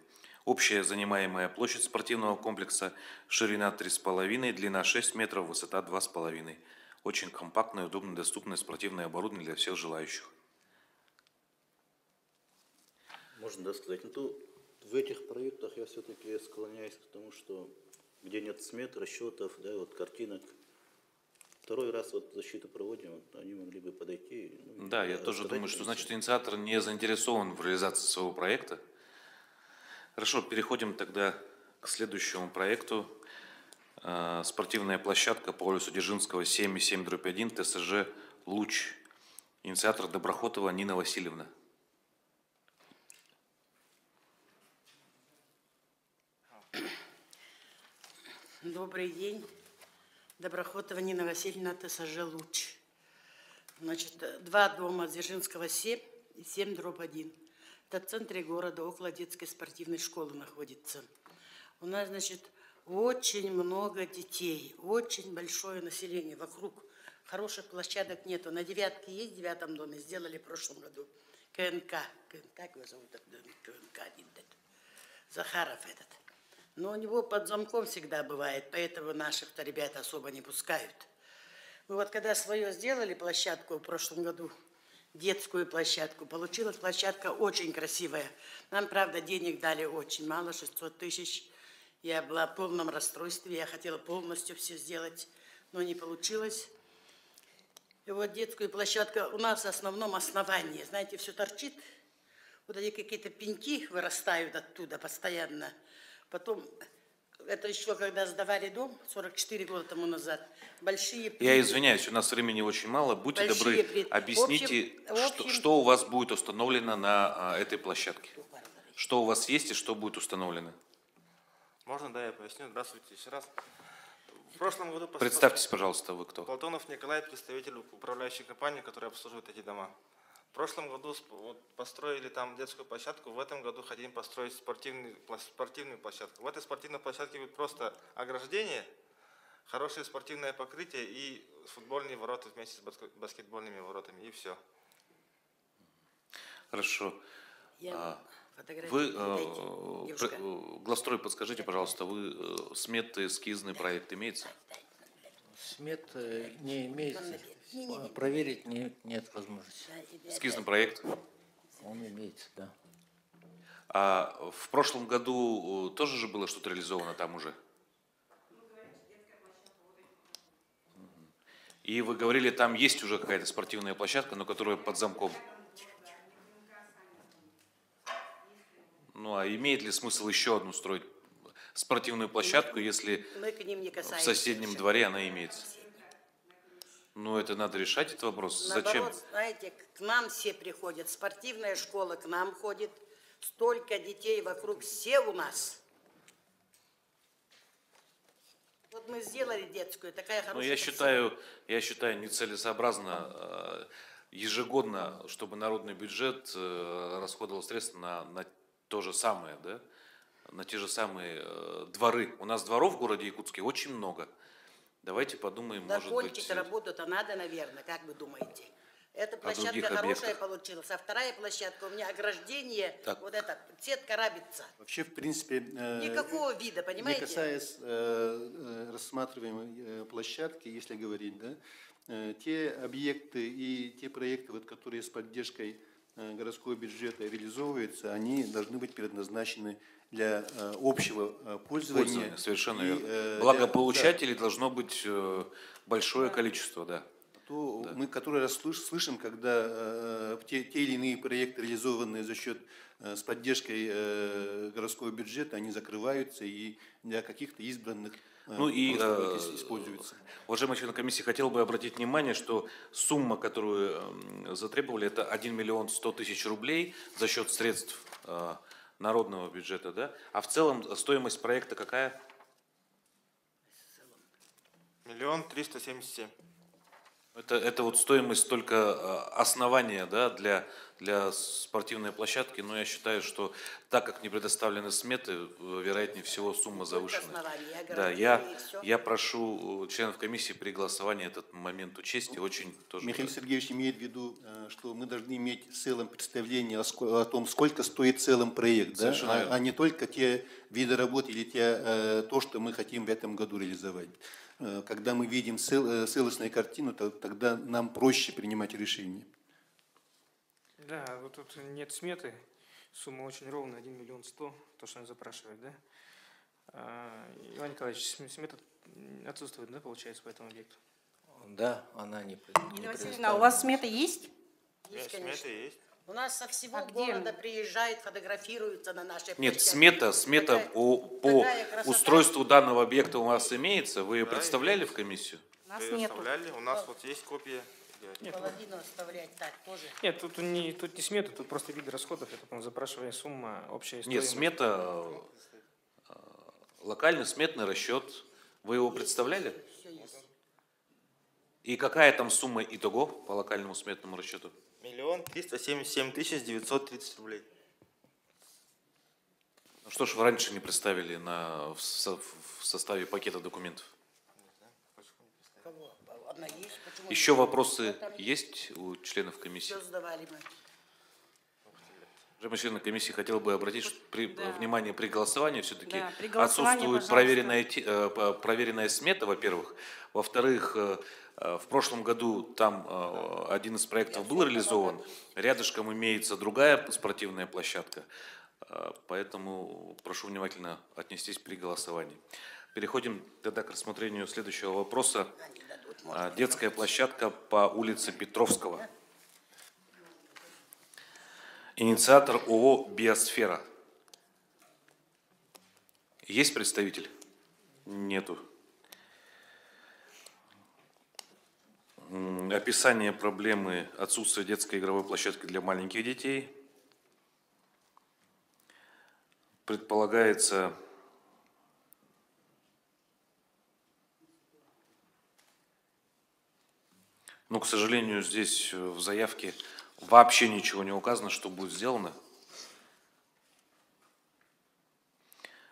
Общая занимаемая площадь спортивного комплекса ширина 3,5, длина 6 метров, высота 2,5. Очень компактное, удобное, доступное спортивное оборудование для всех желающих. Можно, да, сказать. Но в этих проектах я все-таки склоняюсь к тому, что где нет смет, расчетов, да, вот картинок. Второй раз вот защиту проводим, вот, они могли бы подойти. Ну, да, я тоже думаю, что значит инициатор не заинтересован в реализации своего проекта. Хорошо, переходим тогда к следующему проекту. Спортивная площадка по улице Дзержинского, 7,7/1, ТСЖ «Луч». Инициатор Доброхотова Нина Васильевна. Добрый день. Доброхотова Нина Васильевна, ТСЖ «Луч». Значит, 2 дома Дзержинского, 7 и 7/1. Это в центре города, около детской спортивной школы находится. У нас, значит, очень много детей, очень большое население вокруг. Хороших площадок нету. На Девятке есть, в 9 доме, сделали в прошлом году. КНК, как его зовут? КНК один, Захаров этот. Но у него под замком всегда бывает, поэтому наших-то ребят особо не пускают. Мы вот когда свое сделали площадку в прошлом году, детскую площадку, получилась площадка очень красивая. Нам, правда, денег дали очень мало, 600 тысяч. Я была в полном расстройстве, я хотела полностью все сделать, но не получилось. И вот детскую площадку у нас в основном основание, знаете, все торчит. Вот эти какие-то пеньки вырастают оттуда постоянно. Потом, это еще когда сдавали дом, 44 года тому назад, большие плиты. Я извиняюсь, у нас времени очень мало. Будьте добры, объясните, что у вас будет установлено на этой площадке. Что у вас есть и что будет установлено? Можно, да, я поясню. Здравствуйте еще раз. В прошлом году... Представьтесь, пожалуйста, вы кто? Платонов Николай, представитель управляющей компании, которая обслуживает эти дома. В прошлом году построили там детскую площадку, в этом году хотим построить спортивную площадку. В этой спортивной площадке будет просто ограждение, хорошее спортивное покрытие и футбольные ворота вместе с баскетбольными воротами, и все. Хорошо. Вы, главстрой, подскажите, пожалуйста, вы сметы, эскизный проект имеется? Смет не имеется. Проверить нет возможности. Эскизный проект? Он имеется, да. А в прошлом году тоже же было что-то реализовано там уже? И вы говорили, там есть уже какая-то спортивная площадка, но которая под замком. Ну, а имеет ли смысл еще одну строить спортивную площадку, если в соседнем дворе она имеется? Ну, это надо решать, этот вопрос. Зачем? Наоборот, знаете, к нам все приходят, спортивная школа к нам ходит, столько детей вокруг, все у нас. Вот мы сделали детскую, такая хорошая. Ну, я считаю нецелесообразно ежегодно, чтобы народный бюджет расходовал средства на то же самое, да? На те же самые дворы. У нас дворов в городе Якутске очень много. Давайте подумаем, да, может быть... Да, работу-то надо, наверное, как вы думаете? Эта площадка хорошая получилась, а вторая площадка, у меня ограждение, так. Вот это, сетка рабица. Вообще, в принципе... Никакого вида, понимаете? Не касаясь рассматриваемой площадки, если говорить, да, те объекты и те проекты, вот, которые с поддержкой городского бюджета реализовываются, они должны быть предназначены для общего пользования. Совершенно верно. Благополучателей должно быть большое количество, да. то мы который раз слышим, когда те или иные проекты, реализованные за счет с поддержкой городского бюджета, они закрываются и для каких-то избранных используются. Уважаемый член комиссии, хотел бы обратить внимание, что сумма, которую затребовали, это 1 миллион 100 тысяч рублей за счет средств народного бюджета, да? А в целом стоимость проекта какая? 1 377 000. Это вот стоимость только основания, да, для спортивной площадки, но я считаю, что так как не предоставлены сметы, вероятнее всего сумма завышена. Да, я прошу членов комиссии при голосовании этот момент учесть и очень тоже. Михаил Сергеевич имеет в виду, что мы должны иметь в целом представление о том, сколько стоит в целом проект, да? А не только те виды работ или то, что мы хотим в этом году реализовать. Когда мы видим целостную картину, тогда нам проще принимать решения. Да, вот тут нет сметы, сумма очень ровная, 1 миллион 100, то, что он запрашивает, да? Иван Николаевич, смета отсутствует, да, получается, по этому объекту? Да, она не Нина Васильевна, а у вас смета есть? Есть, конечно. Есть. У нас со всего города приезжают, фотографируются на нашей площадке. Нет, смета по устройству данного объекта у вас имеется. Вы ее представляли в комиссию? У нас нету. У нас вот есть копия. Нет, половину оставлять так тоже. Нет, тут не смета, тут просто виды расходов, это, по-моему, запрашиваемая сумма, общая стоимость. Нет, смета, локальный сметный расчет. Вы его представляли? И какая там сумма итого по локальному сметному расчету? 1 377 930 рублей. Ну что ж вы раньше не представили в составе пакета документов? Одна есть. Почему Еще вопросы есть у членов комиссии? Все сдавали мы. Уважаемые члены комиссии, хотел бы обратить внимание при голосовании все-таки голосовании, отсутствует проверенная смета, во-первых. Во-вторых, в прошлом году там один из проектов был реализован, рядышком имеется другая спортивная площадка, поэтому прошу внимательно отнестись при голосовании. Переходим тогда к рассмотрению следующего вопроса. Детская площадка по улице Петровского. Инициатор ООО «Биосфера». Есть представитель? Нету. Описание проблемы отсутствия детской игровой площадки для маленьких детей. Предполагается к сожалению, здесь в заявке вообще ничего не указано, что будет сделано.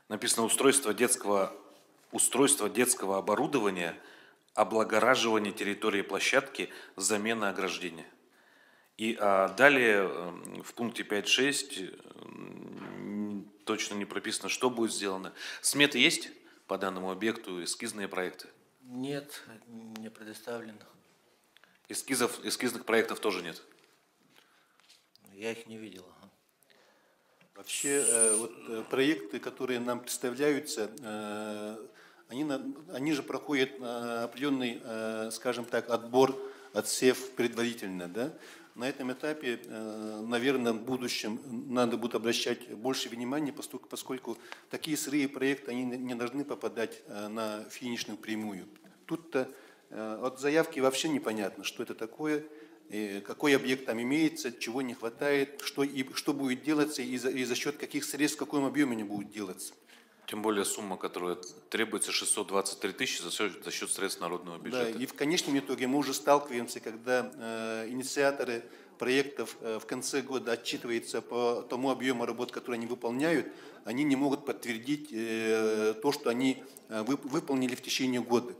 Написано устройство детского оборудования, облагораживание территории площадки, замена ограждения. И далее в пункте 5.6 точно не прописано, что будет сделано. Сметы есть по данному объекту, эскизные проекты? Нет, не предоставлено. Эскизных проектов тоже нет? Я их не видел. Вообще, проекты, которые нам представляются, они же проходят определенный, скажем так, отбор, отсев предварительно. Да? На этом этапе, наверное, в будущем надо будет обращать больше внимания, поскольку такие сырые проекты они не должны попадать на финишную прямую. Тут-то от заявки вообще непонятно, что это такое, какой объект там имеется, чего не хватает, что будет делаться и за счет каких средств, в каком объеме они будут делаться. Тем более сумма, которая требуется, 623 тысячи за счет средств народного бюджета. Да, и в конечном итоге мы уже сталкиваемся, когда инициаторы проектов в конце года отчитываются по тому объему работ, которые они выполняют, они не могут подтвердить то, что они выполнили в течение года.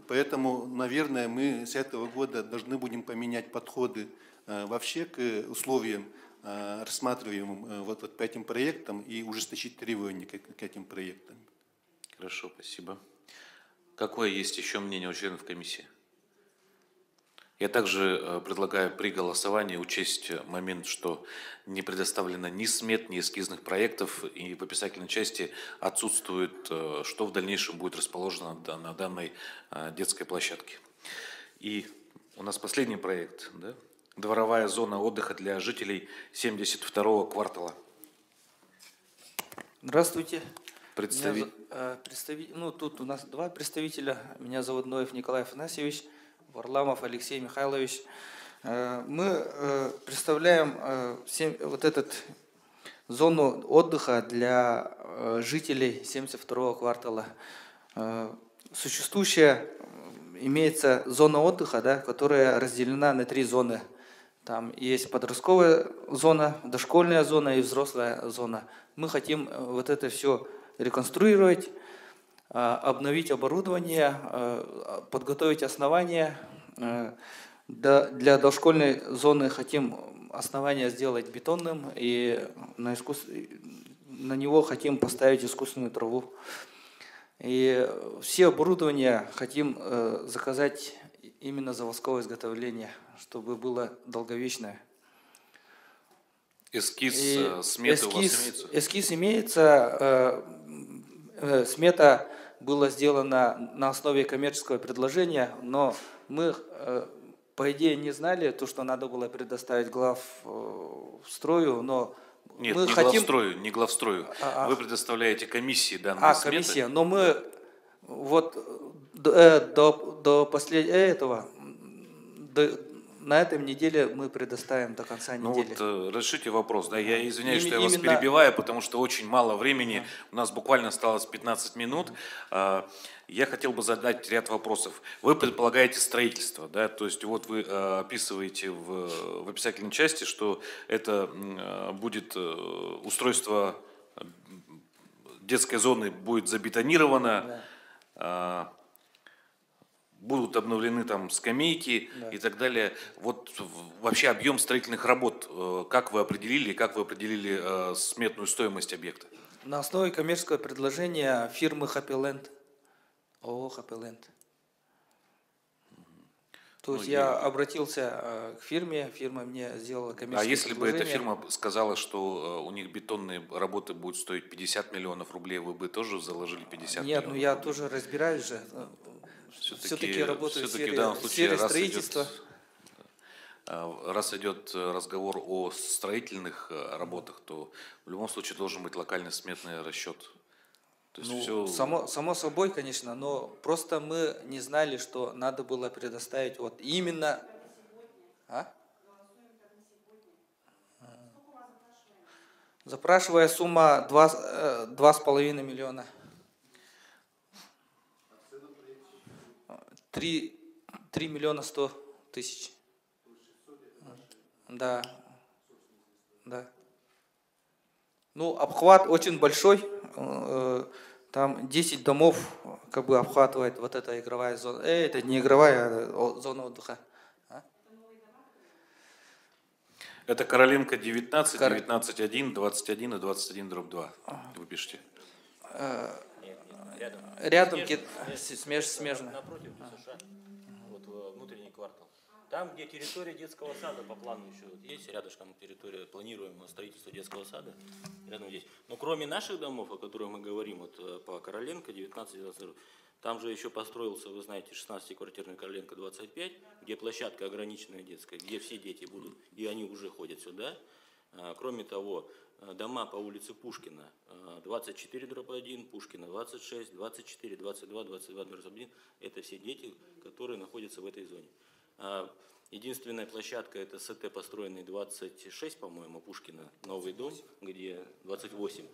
Поэтому, наверное, мы с этого года должны будем поменять подходы вообще к условиям, рассматриваемым вот по этим проектам, и ужесточить требования к этим проектам. Хорошо, спасибо. Какое есть еще мнение у членов комиссии? Я также предлагаю при голосовании учесть момент, что не предоставлено ни смет, ни эскизных проектов, и в описательной части отсутствует, что в дальнейшем будет расположено на данной детской площадке. И у нас последний проект, да? Дворовая зона отдыха для жителей 72-го квартала. Здравствуйте. Представитель. Тут у нас два представителя. Меня зовут Ноев Николай Афанасьевич, Варламов Алексей Михайлович. Мы представляем вот эту зону отдыха для жителей 72-го квартала. Существующая имеется зона отдыха, да, которая разделена на 3 зоны. Там есть подростковая зона, дошкольная зона и взрослая зона. Мы хотим вот это все реконструировать, обновить оборудование, подготовить основания. Для дошкольной зоны хотим основание сделать бетонным и на него хотим поставить искусственную траву. И все оборудование хотим заказать именно заводского изготовления, чтобы было долговечное. Эскиз, сметы у вас имеется? Эскиз имеется. Смета была сделана на основе коммерческого предложения, но мы, по идее, не знали то, что надо было предоставить главстрою, но нет, мы не хотим... не главстрою. Вы предоставляете комиссии данные сметы. Комиссия. Но мы вот до последнего на этой неделе мы предоставим до конца недели. Вот разрешите вопрос. Да, я извиняюсь, что я вас перебиваю, потому что очень мало времени. У нас буквально осталось 15 минут. Я хотел бы задать ряд вопросов. Вы предполагаете строительство, да? То есть вот вы описываете в описательной части, что это будет устройство детской зоны будет забетонировано. Да. Будут обновлены там скамейки, да, и так далее. Вот вообще объем строительных работ, как вы определили сметную стоимость объекта? На основе коммерческого предложения фирмы Happy Land, ООО Happy Land. То есть я обратился к фирме, фирма мне сделала коммерческое предложение. А если бы эта фирма сказала, что у них бетонные работы будут стоить 50 миллионов рублей, вы бы тоже заложили 50 миллионов? Нет, я тоже разбираюсь же. Все-таки работаю в сфере строительства. Раз идет разговор о строительных работах, то в любом случае должен быть локальный сметный расчет. То есть все... само собой, конечно, но просто мы не знали, что надо было предоставить вот именно... Запрашивая сумма 2,5 миллиона. 3 миллиона 100 тысяч. Да. Да. Ну, обхват очень большой. Там 10 домов как бы обхватывает вот эта игровая зона. Это не игровая, а зона отдыха. Это Короленко 19, 19.1, 21 и 21/2. Вы пишете. Рядом смежно. Напротив США, вот внутренний квартал. Там, где территория детского сада, по плану еще вот есть, рядышком территория планируемого строительства детского сада, рядом здесь. Но кроме наших домов, о которых мы говорим, вот по Короленко 19, там же еще построился, вы знаете, 16-квартирный Короленко 25, где площадка ограниченная детская, где все дети будут, и они уже ходят сюда. Кроме того, дома по улице Пушкина 24/1, Пушкина 26, 24, 22, 22/1. Это все дети, которые находятся в этой зоне. Единственная площадка это СТ, построенный 26, по-моему, Пушкина, новый дом, где 28,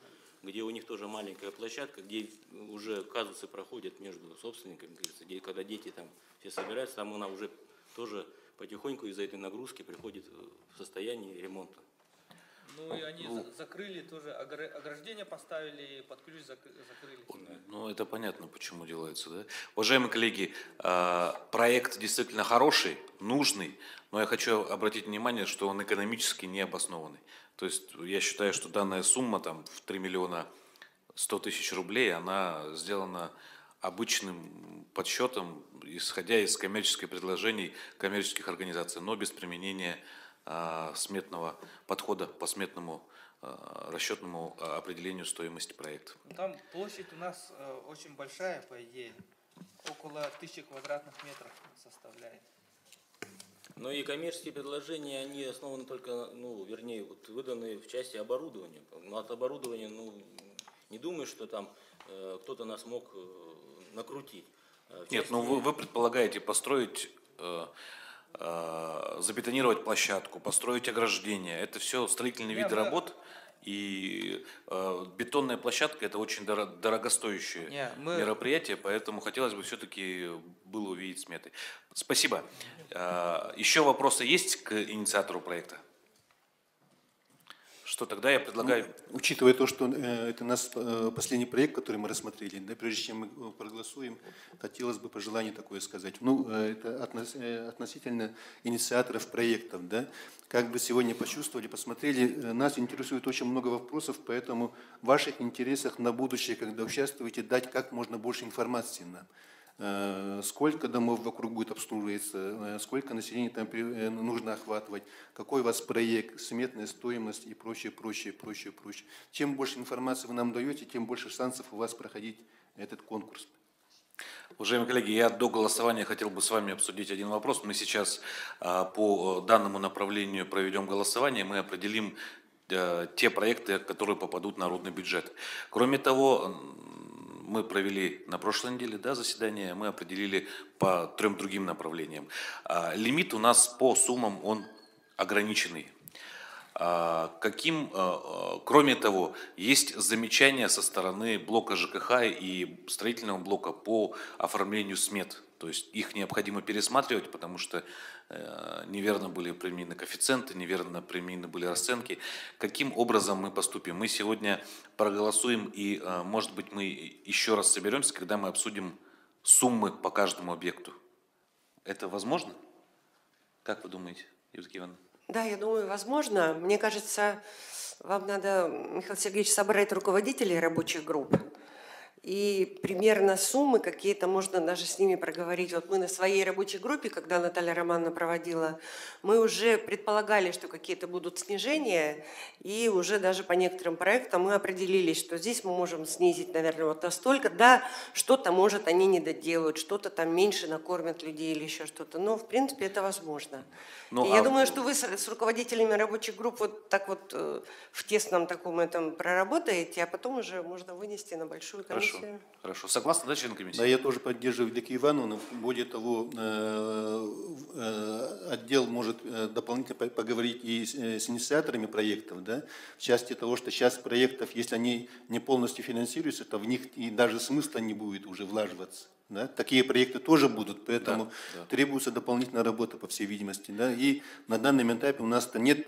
где у них тоже маленькая площадка, где уже казусы проходят между собственниками, где, когда дети там все собираются, там она уже тоже потихоньку из-за этой нагрузки приходит в состояние ремонта. Ну и они закрыли тоже, ограждение поставили и под ключ закрыли. Ну это понятно, почему делается, да? Уважаемые коллеги, проект действительно хороший, нужный, но я хочу обратить внимание, что он экономически не обоснованный. То есть я считаю, что данная сумма там в 3 миллиона 100 тысяч рублей, она сделана обычным подсчетом, исходя из коммерческих предложений коммерческих организаций, но без применения сметного подхода по сметному расчетному определению стоимости проекта. Там площадь у нас очень большая, по идее, около 1000 квадратных метров составляет. Но и коммерческие предложения, они основаны только, ну, вернее, вот выданы в части оборудования. Но от оборудования, ну, не думаю, что там кто-то нас мог накрутить. Нет, ну вы предполагаете построить, забетонировать площадку, построить ограждение. Это все строительные виды работ. И бетонная площадка – это очень дорогостоящее мероприятие, поэтому хотелось бы все-таки было увидеть сметы. Спасибо. Еще вопросы есть к инициатору проекта? Что тогда я предлагаю… Ну, учитывая то, что это у нас последний проект, который мы рассмотрели, да, прежде чем мы проголосуем, хотелось бы пожелание такое сказать. Ну, это относительно инициаторов проектов. Да. Как бы сегодня почувствовали, посмотрели, нас интересует очень много вопросов, поэтому в ваших интересах на будущее, когда участвуете, дать как можно больше информации нам. Сколько домов вокруг будет обслуживаться, сколько населения там нужно охватывать, какой у вас проект, сметная стоимость и прочее, прочее, прочее, прочее. Чем больше информации вы нам даете, тем больше шансов у вас проходить этот конкурс. Уважаемые коллеги, я до голосования хотел бы с вами обсудить один вопрос. Мы сейчас по данному направлению проведем голосование, мы определим те проекты, которые попадут в народный бюджет. Кроме того, мы провели на прошлой неделе заседание, мы определили по 3 другим направлениям. Лимит у нас по суммам, он ограниченный. Кроме того, есть замечания со стороны блока ЖКХ и строительного блока по оформлению смет. То есть их необходимо пересматривать, потому что неверно были применены коэффициенты, неверно применены были расценки. Каким образом мы поступим? Мы сегодня проголосуем и, может быть, мы еще раз соберемся, когда мы обсудим суммы по каждому объекту. Это возможно? Как вы думаете, Евдокия Ивановна? Да, я думаю, возможно. Мне кажется, вам надо, Михаил Сергеевич, собрать руководителей рабочих групп. И примерно суммы какие-то можно даже с ними проговорить. Вот мы на своей рабочей группе, когда Наталья Романовна проводила, мы уже предполагали, что какие-то будут снижения, и уже даже по некоторым проектам мы определились, что здесь мы можем снизить, наверное, вот настолько. Да, что-то, может, они не доделают, что-то там меньше накормят людей или еще что-то. Но, в принципе, это возможно. И я думаю, что вы с руководителями рабочих групп вот так вот в тесном таком этом проработаете, а потом уже можно вынести на большую комиссию. Хорошо. Согласны, да, член комиссии? Да, я тоже поддерживаю Евдокию Ивановну. Более того, отдел может дополнительно поговорить и с инициаторами проектов, да, в части того, что сейчас проектов, если они не полностью финансируются, то в них и даже смысла не будет уже влаживаться. Да? Такие проекты тоже будут, поэтому требуется дополнительная работа, по всей видимости. Да? И на данном этапе у нас-то нет,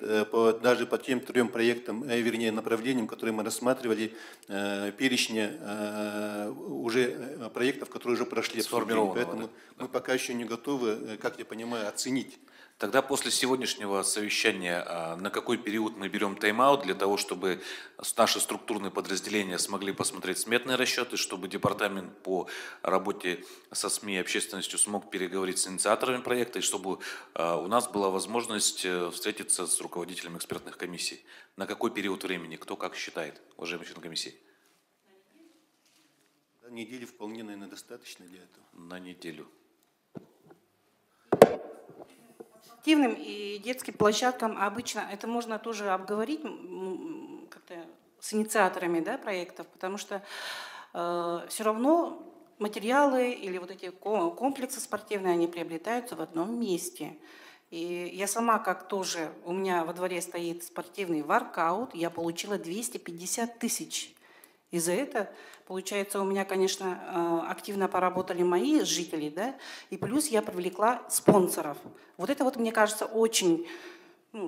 даже по тем 3 проектам, вернее направлениям, которые мы рассматривали, перечня уже проектов, которые уже прошли обсуждение. Поэтому мы пока еще не готовы, как я понимаю, оценить. Тогда после сегодняшнего совещания на какой период мы берем тайм-аут для того, чтобы наши структурные подразделения смогли посмотреть сметные расчеты, чтобы департамент по работе со СМИ и общественностью смог переговорить с инициаторами проекта, и чтобы у нас была возможность встретиться с руководителями экспертных комиссий. На какой период времени, кто как считает, уважаемый член комиссии? Недели вполне, наверное, достаточно для этого. На неделю. Спортивным и детским площадкам обычно это можно тоже обговорить как-то с инициаторами, да, проектов, потому что все равно материалы или вот эти комплексы спортивные, они приобретаются в одном месте. И я сама, как тоже, у меня во дворе стоит спортивный воркаут, я получила 250 тысяч. И за это, получается, у меня, конечно, активно поработали мои жители, да, и плюс я привлекла спонсоров. Вот это вот, мне кажется, очень,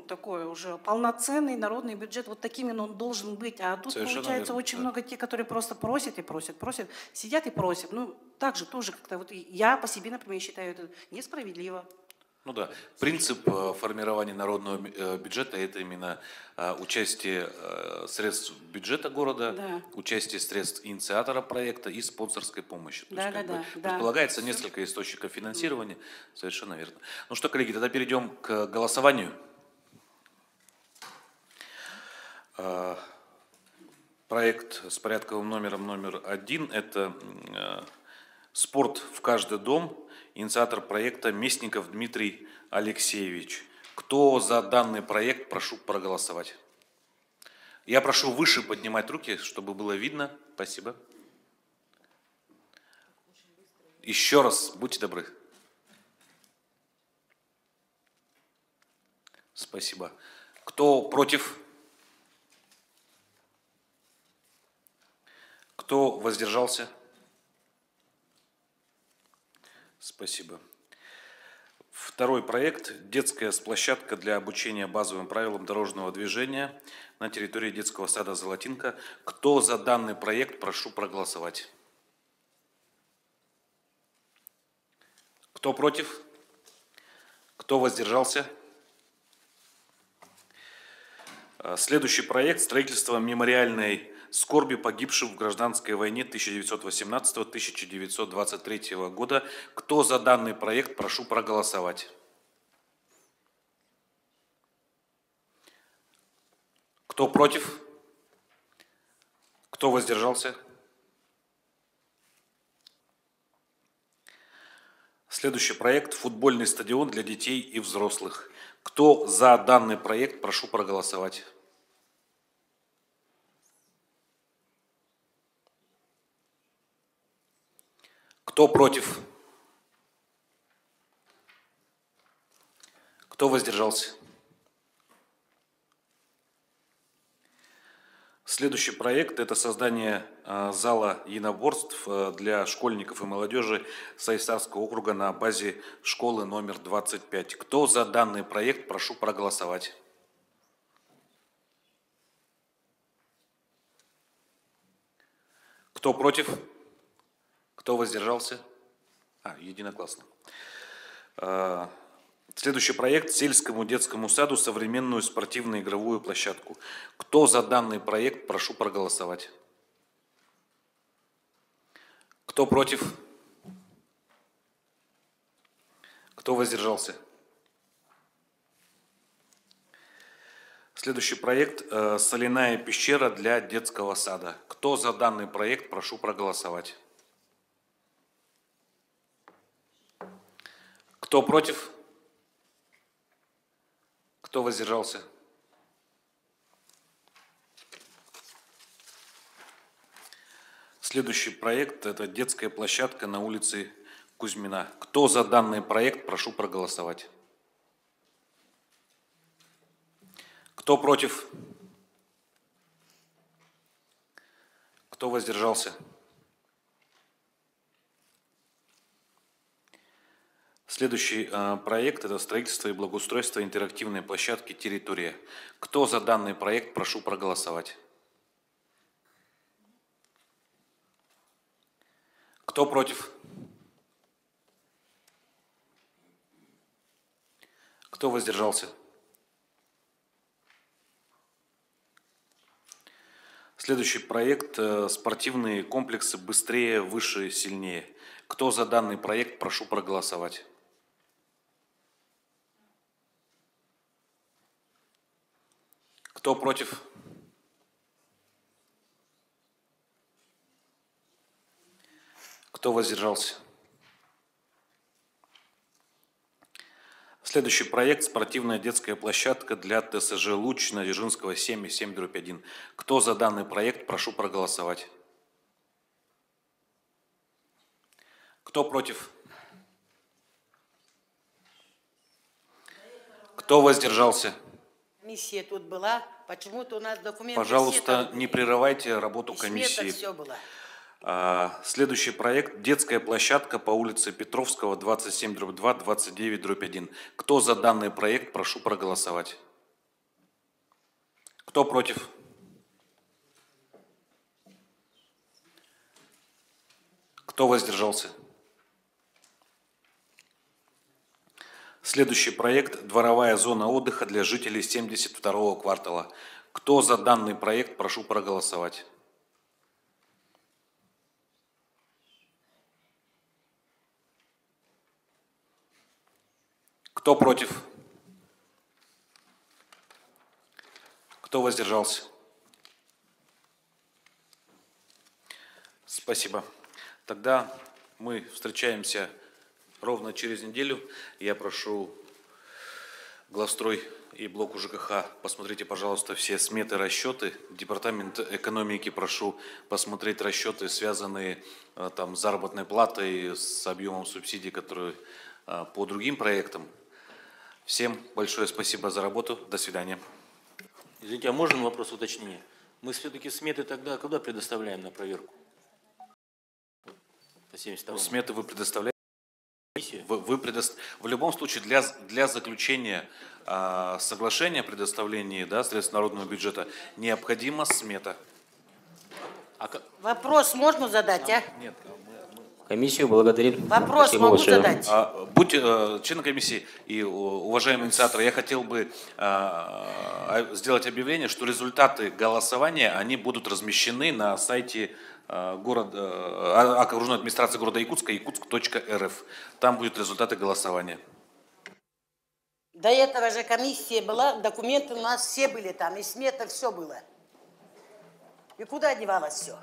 такой уже полноценный народный бюджет, вот таким он должен быть. А тут, Совершенно получается, верно, очень много тех, которые просто просят и просят, сидят и просят. Так же тоже как-то, вот я по себе, например, считаю это несправедливо. Ну да, принцип формирования народного бюджета – это именно участие средств бюджета города, участие средств инициатора проекта и спонсорской помощи. То есть, предполагается несколько источников финансирования, совершенно верно. Ну что, коллеги, тогда перейдем к голосованию. Проект с порядковым номером номер 1 – это спорт в каждый дом Инициатор проекта Местников Дмитрий Алексеевич. Кто за данный проект, прошу проголосовать. Я прошу выше поднимать руки, чтобы было видно. Спасибо. Еще раз, будьте добры. Спасибо. Кто против? Кто воздержался? Спасибо. Второй проект – детская площадка для обучения базовым правилам дорожного движения на территории детского сада «Золотинка». Кто за данный проект, прошу проголосовать. Кто против? Кто воздержался? Следующий проект – строительство мемориальной скорби погибших в гражданской войне 1918-1923 года. Кто за данный проект, прошу проголосовать. Кто против? Кто воздержался? Следующий проект – футбольный стадион для детей и взрослых. Кто за данный проект, прошу проголосовать. Кто против? Кто воздержался? Следующий проект – это создание зала единоборств для школьников и молодежи Сайсарского округа на базе школы номер 25. Кто за данный проект, прошу проголосовать. Кто против? Кто воздержался? Единогласно. Следующий проект – сельскому детскому саду современную спортивно-игровую площадку. Кто за данный проект, прошу проголосовать. Кто против? Кто воздержался? Следующий проект – соляная пещера для детского сада. Кто за данный проект, прошу проголосовать. Кто против? Кто воздержался? Следующий проект – это детская площадка на улице Кузьмина. Кто за данный проект, прошу проголосовать. Кто против? Кто воздержался? Следующий проект – это строительство и благоустройство интерактивной площадки «Территория». Кто за данный проект, прошу проголосовать. Кто против? Кто воздержался? Следующий проект – спортивные комплексы «Быстрее, выше, сильнее». Кто за данный проект, прошу проголосовать. Кто против? Кто воздержался? Следующий проект – спортивная детская площадка для ТСЖ «Луч» на Дзержинского 7 и 7/1. Кто за данный проект, прошу проголосовать. Кто против? Кто воздержался? Комиссия тут была. Почему-то у нас документы... Пожалуйста, не прерывайте работу комиссии. Все было. Следующий проект – детская площадка по улице Петровского, 27/2, 29/1. Кто за данный проект, прошу проголосовать. Кто против? Кто воздержался? Следующий проект – дворовая зона отдыха для жителей 72-го квартала. Кто за данный проект, прошу проголосовать. Кто против? Кто воздержался? Спасибо. Тогда мы встречаемся ровно через неделю я прошу главстрой и блоку ЖКХ, посмотрите, пожалуйста, все сметы, расчеты. Департамент экономики прошу посмотреть расчеты, связанные там, с заработной платой, с объемом субсидий, которые по другим проектам. Всем большое спасибо за работу. До свидания. Извините, а можно вопрос уточнения? Мы все-таки сметы тогда куда предоставляем на проверку? По 72-му. Сметы вы предоставляете? В любом случае для заключения соглашения о предоставлении средств народного бюджета необходима смета. Вопрос можно задать, а? Нет. Комиссию благодарим. Вопрос Спасибо могу большое. задать? Будьте члены комиссии и уважаемые инициаторы, я хотел бы сделать объявление, что результаты голосования, они будут размещены на сайте окружной администрации города Якутска, якутск.рф. Там будут результаты голосования. До этого же комиссия была, документы у нас все были там, и смета, все было. И куда одевалось все?